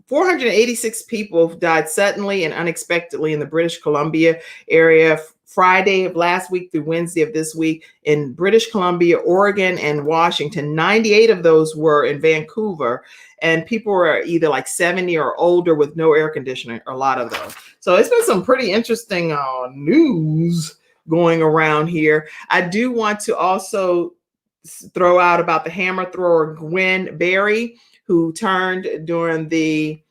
486 people died suddenly and unexpectedly in the British Columbia area. Friday of last week through Wednesday of this week in British Columbia, Oregon, and Washington. 98 of those were in Vancouver, and people were either like 70 or older with no air conditioning, a lot of those. So it's been some pretty interesting news going around here. I do want to also throw out about the hammer thrower Gwen Berry, who turned during the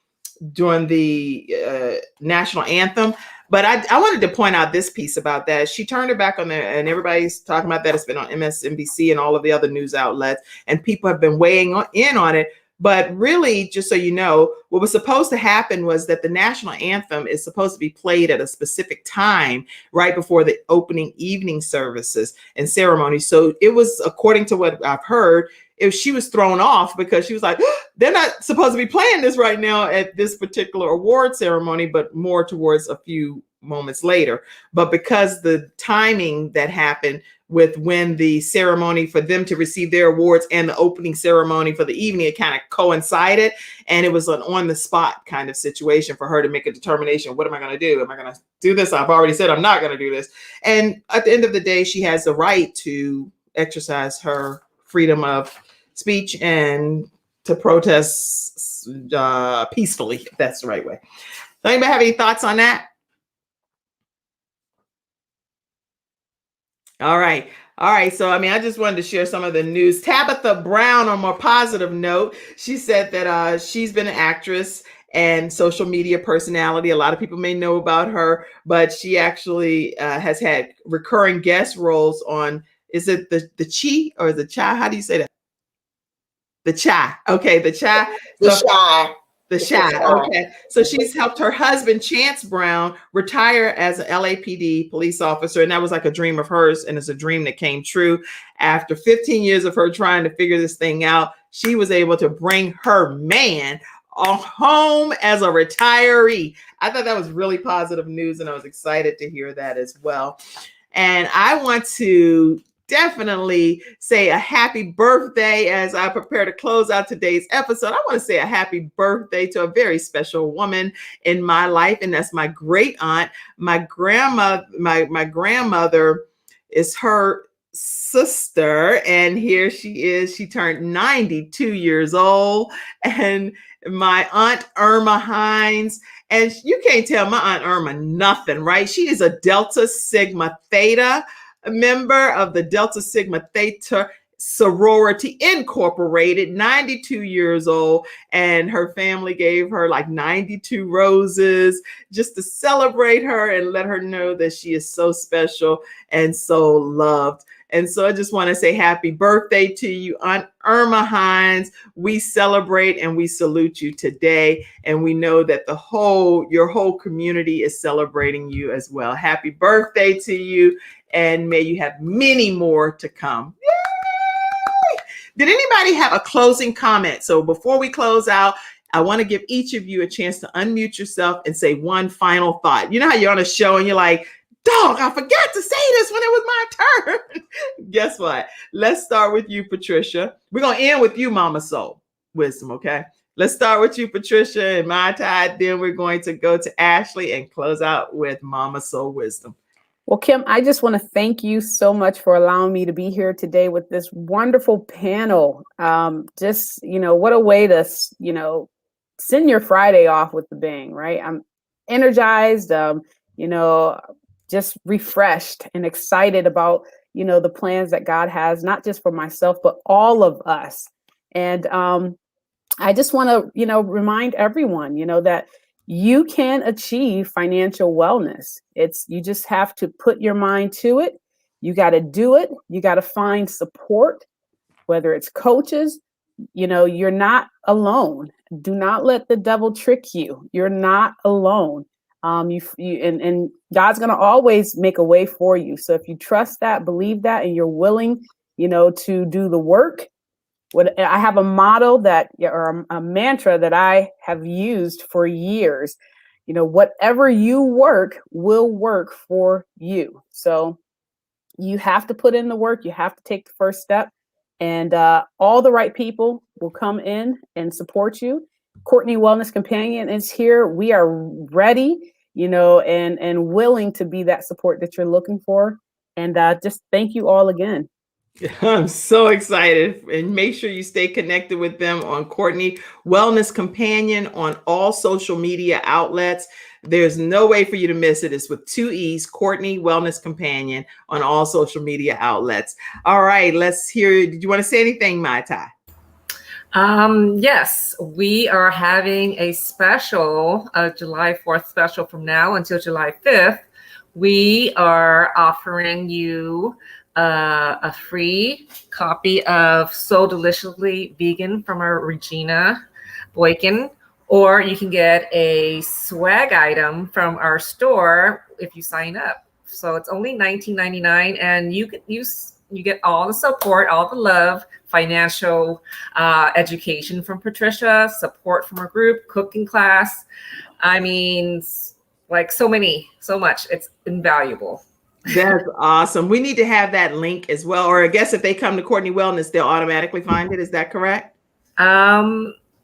national anthem. But I wanted to point out this piece about that. She turned her back on there, and everybody's talking about that. It's been on MSNBC and all of the other news outlets, and people have been weighing in on it. But really, just so you know, what was supposed to happen was that the national anthem is supposed to be played at a specific time right before the opening evening services and ceremonies. So it was, according to what I've heard, she was thrown off because she was like, they're not supposed to be playing this right now at this particular award ceremony, but more towards a few moments later. But because the timing that happened with when the ceremony for them to receive their awards and the opening ceremony for the evening, it kind of coincided. And it was an on the spot kind of situation for her to make a determination. What am I going to do? Am I going to do this? I've already said I'm not going to do this. And at the end of the day, she has the right to exercise her freedom of speech and to protest peacefully, if that's the right way. Does anybody have any thoughts on that? All right. All right. So, I mean, I just wanted to share some of the news. Tabitha Brown, on a more positive note, she said that she's been an actress and social media personality. A lot of people may know about her, but she actually has had recurring guest roles on, is it the Chi or the Cha? How do you say that? The Cha. Okay, the Cha. The Shy. The Shy. Okay. So she's helped her husband, Chance Brown, retire as an LAPD police officer. And that was like a dream of hers. And it's a dream that came true. After 15 years of her trying to figure this thing out, she was able to bring her man home as a retiree. I thought that was really positive news. And I was excited to hear that as well. And I want to definitely say a happy birthday as I prepare to close out today's episode. I want to say a happy birthday to a very special woman in my life, and that's my great aunt. My grandmother is her sister, and here she is. She turned 92 years old, and my aunt Irma Hines. And you can't tell my aunt Irma nothing, right? She is a Delta Sigma Theta, a member of the Delta Sigma Theta Sorority Incorporated, 92 years old, and her family gave her like 92 roses just to celebrate her and let her know that she is so special and so loved. And so I just want to say happy birthday to you, Aunt Irma Hines. We celebrate and we salute you today. And we know that your whole community is celebrating you as well. Happy birthday to you. And may you have many more to come. Yay! Did anybody have a closing comment? So before we close out, I want to give each of you a chance to unmute yourself and say one final thought. You know how you're on a show and you're like, dog, I forgot to say this when it was my turn. Guess what? Let's start with you, Patricia. We're going to end with you, Mama Soul Wisdom, okay? Let's start with you, Patricia, and my tide. Then we're going to go to Ashley and close out with Mama Soul Wisdom. Well, Kim, I just want to thank you so much for allowing me to be here today with this wonderful panel. What a way to, send your Friday off with the bang, right? I'm energized, just refreshed and excited about, the plans that God has, not just for myself, but all of us. And I just want to, remind everyone, that you can achieve financial wellness. You just have to put your mind to it. You got to do it. You got to find support, whether it's coaches. You're not alone. Do not let the devil trick you. You're not alone. And God's going to always make a way for you. So if you trust that, believe that, and you're willing, to do the work. I have a motto or a mantra that I have used for years. Whatever you work will work for you. So you have to put in the work. You have to take the first step, and all the right people will come in and support you. Courtney Wellness Companion is here. We are ready, and willing to be that support that you're looking for. And just thank you all again. I'm so excited. And make sure you stay connected with them on Courtney Wellness Companion on all social media outlets. There's no way for you to miss it. It's with 2 E's, Courtney Wellness Companion on all social media outlets. All right, let's hear. Did you want to say anything, Mai Tai? Yes, we are having a special, July 4th special from now until July 5th. We are offering you a free copy of So Deliciously Vegan from our Regina Boykin, or you can get a swag item from our store if you sign up. So it's only $19.99, and you get all the support, all the love, financial education from Patricia, support from our group, cooking class. I mean, like so much. It's invaluable. That's awesome. We need to have that link as well. Or I guess if they come to Courtney Wellness, they'll automatically find it. Is that correct?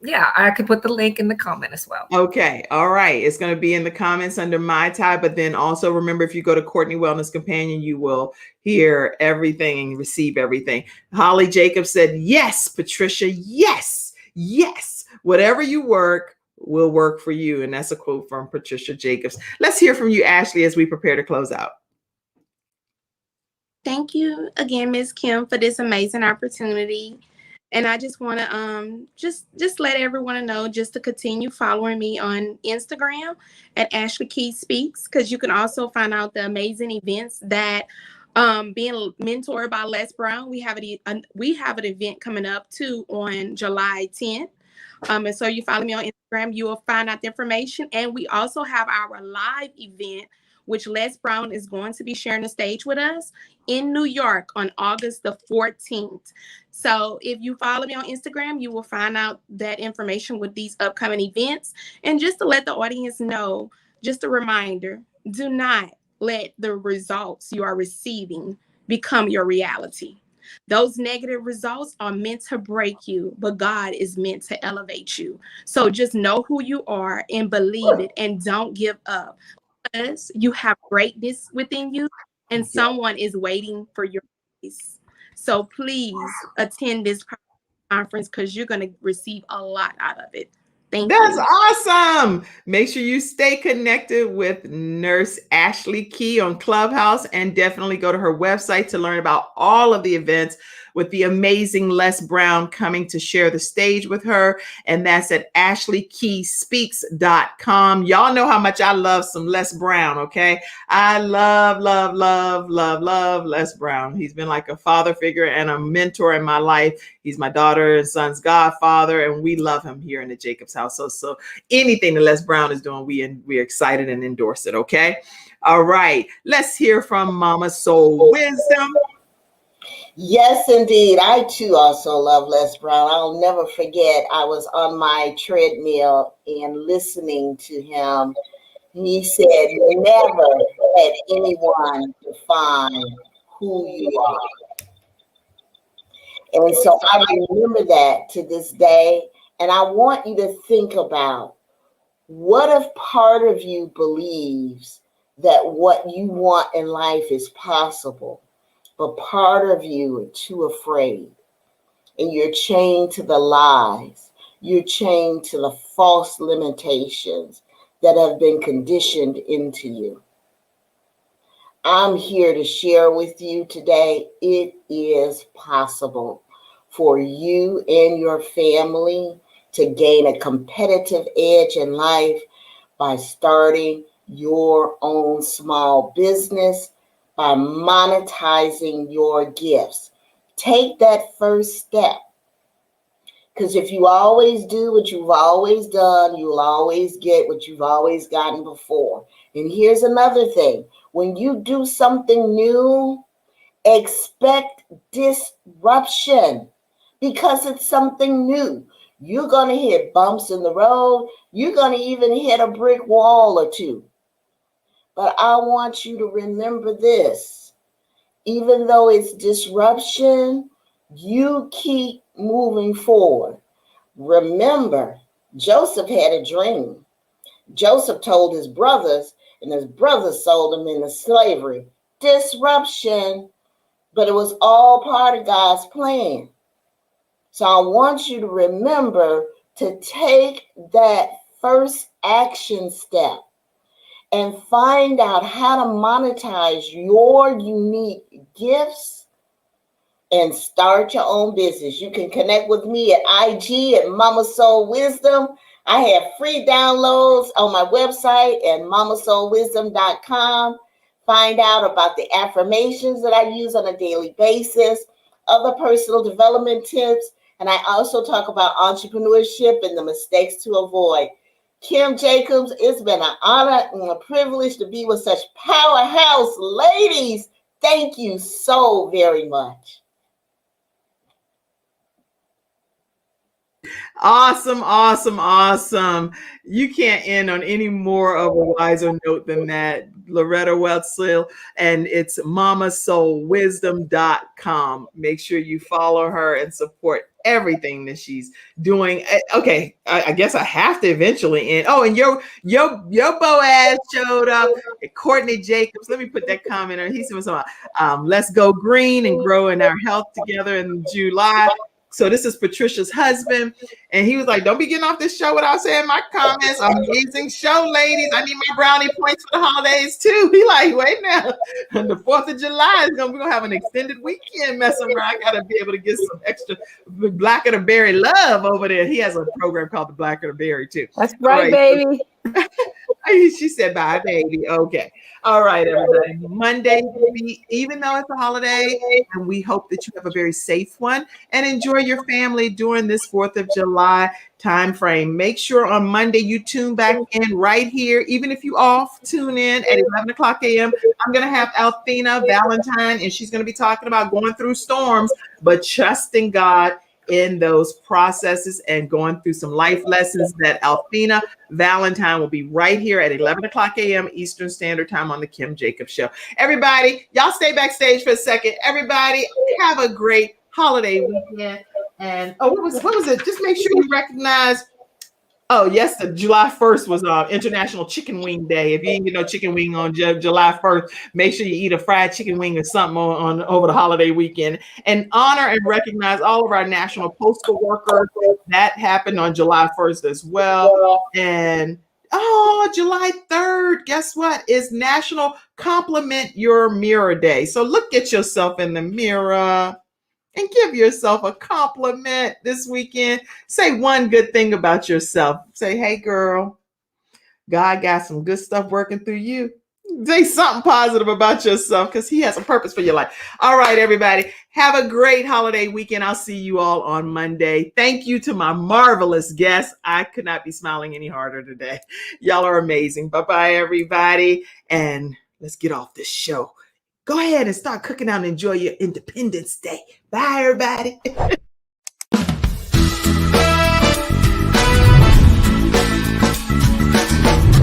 Yeah, I could put the link in the comment as well. Okay. All right. It's going to be in the comments under my tab. But then also remember, if you go to Courtney Wellness Companion, you will hear everything and receive everything. Holly Jacobs said, yes, Patricia. Yes. Yes. Whatever you work will work for you. And that's a quote from Patricia Jacobs. Let's hear from you, Ashley, as we prepare to close out. Thank you again, Ms. Kim, for this amazing opportunity. And I just want to just let everyone know just to continue following me on Instagram at Ashley Key Speaks, because you can also find out the amazing events that being mentored by Les Brown. We have an event coming up too on July 10th. And so you follow me on Instagram, you will find out the information. And we also have our live event, which Les Brown is going to be sharing the stage with us in New York on August the 14th. So if you follow me on Instagram, you will find out that information with these upcoming events. And just to let the audience know, just a reminder, do not let the results you are receiving become your reality. Those negative results are meant to break you, but God is meant to elevate you. So just know who you are and believe it, and don't give up. Because you have greatness within you, and someone is waiting for your place. So please attend this conference, because you're going to receive a lot out of it. That's awesome. Make sure you stay connected with Nurse Ashley Key on Clubhouse, and definitely go to her website to learn about all of the events with the amazing Les Brown coming to share the stage with her. And that's at ashleykeyspeaks.com. Y'all know how much I love some Les Brown, okay? I love Les Brown. He's been like a father figure and a mentor in my life. He's my daughter and son's godfather, and we love him here in the Jacobs house. So anything that Les Brown is doing, we're excited and endorse it, okay? All right, let's hear from Mama Soul Wisdom. Yes, indeed. I too also love Les Brown. I'll never forget, I was on my treadmill and listening to him. He said, never let anyone define who you are. And so I remember that to this day. And I want you to think about, what if part of you believes that what you want in life is possible, but part of you are too afraid, and you're chained to the lies, you're chained to the false limitations that have been conditioned into you. I'm here to share with you today, it is possible for you and your family to gain a competitive edge in life by starting your own small business, by monetizing your gifts. Take that first step. Because if you always do what you've always done, you'll always get what you've always gotten before. And here's another thing. When you do something new, expect disruption, because it's something new. You're going to hit bumps in the road. You're going to even hit a brick wall or two. But I want you to remember this. Even though it's disruption, you keep moving forward. Remember, Joseph had a dream. Joseph told his brothers, and his brothers sold him into slavery. Disruption, but it was all part of God's plan. So I want you to remember to take that first action step and find out how to monetize your unique gifts and start your own business. You can connect with me at IG at Mama Soul Wisdom. I have free downloads on my website at mamasoulwisdom.com. Find out about the affirmations that I use on a daily basis, other personal development tips, and I also talk about entrepreneurship and the mistakes to avoid. Kim Jacobs, it's been an honor and a privilege to be with such powerhouse ladies. Thank you so very much. Awesome, awesome, awesome. You can't end on any more of a wiser note than that. Loretta Wetzel, and it's mamasoulwisdom.com. Make sure you follow her and support everything that she's doing. Okay, I guess I have to eventually end. Oh, and your Boaz showed up. Courtney Jacobs. Let me put that comment on. He said something. Let's go green and grow in our health together in July. So this is Patricia's husband. And he was like, don't be getting off this show without saying my comments. Amazing show, ladies. I need my brownie points for the holidays too. He like, wait now. The 4th of July we're gonna have an extended weekend messing around. I gotta be able to get some extra Black of the Berry love over there. He has a program called the Black of the Berry too. That's right, baby. She said, bye, baby. Okay. All right, everybody. Monday, even though it's a holiday, and we hope that you have a very safe one and enjoy your family during this 4th of July time frame. Make sure on Monday you tune back in right here. Even if you off, tune in at 11 o'clock a.m. I'm going to have Althena Valentine, and she's going to be talking about going through storms, but trusting God in those processes and going through some life lessons. That Althena Valentine will be right here at 11 o'clock a.m. Eastern Standard Time on the Kim Jacobs Show. Everybody, y'all stay backstage for a second. Everybody, have a great holiday weekend. And what was it? Just make sure you recognize. Oh, yes, the July 1st was International Chicken Wing Day. If you didn't get no chicken wing on July 1st, make sure you eat a fried chicken wing or something on over the holiday weekend. And honor and recognize all of our national postal workers. That happened on July 1st as well. And July 3rd, guess what? Is National Compliment Your Mirror Day. So look at yourself in the mirror and give yourself a compliment this weekend. Say one good thing about yourself. Say, hey, girl, God got some good stuff working through you. Say something positive about yourself because he has a purpose for your life. All right, everybody. Have a great holiday weekend. I'll see you all on Monday. Thank you to my marvelous guests. I could not be smiling any harder today. Y'all are amazing. Bye-bye, everybody. And let's get off this show. Go ahead and start cooking out and enjoy your Independence Day. Bye, everybody.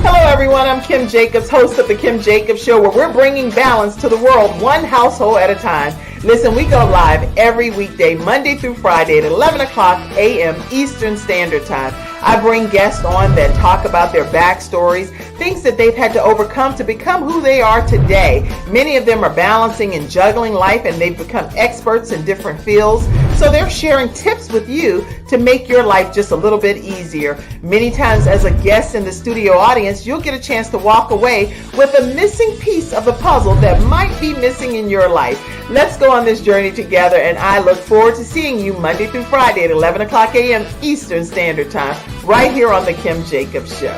Hello, everyone. I'm Kim Jacobs, host of The Kim Jacobs Show, where we're bringing balance to the world, one household at a time. Listen, we go live every weekday, Monday through Friday at 11 o'clock a.m. Eastern Standard Time. I bring guests on that talk about their backstories, things that they've had to overcome to become who they are today. Many of them are balancing and juggling life, and they've become experts in different fields. So they're sharing tips with you to make your life just a little bit easier. Many times as a guest in the studio audience, you'll get a chance to walk away with a missing piece of the puzzle that might be missing in your life. Let's go on this journey together, and I look forward to seeing you Monday through Friday at 11 o'clock a.m. Eastern Standard Time, right here on The Kim Jacobs Show.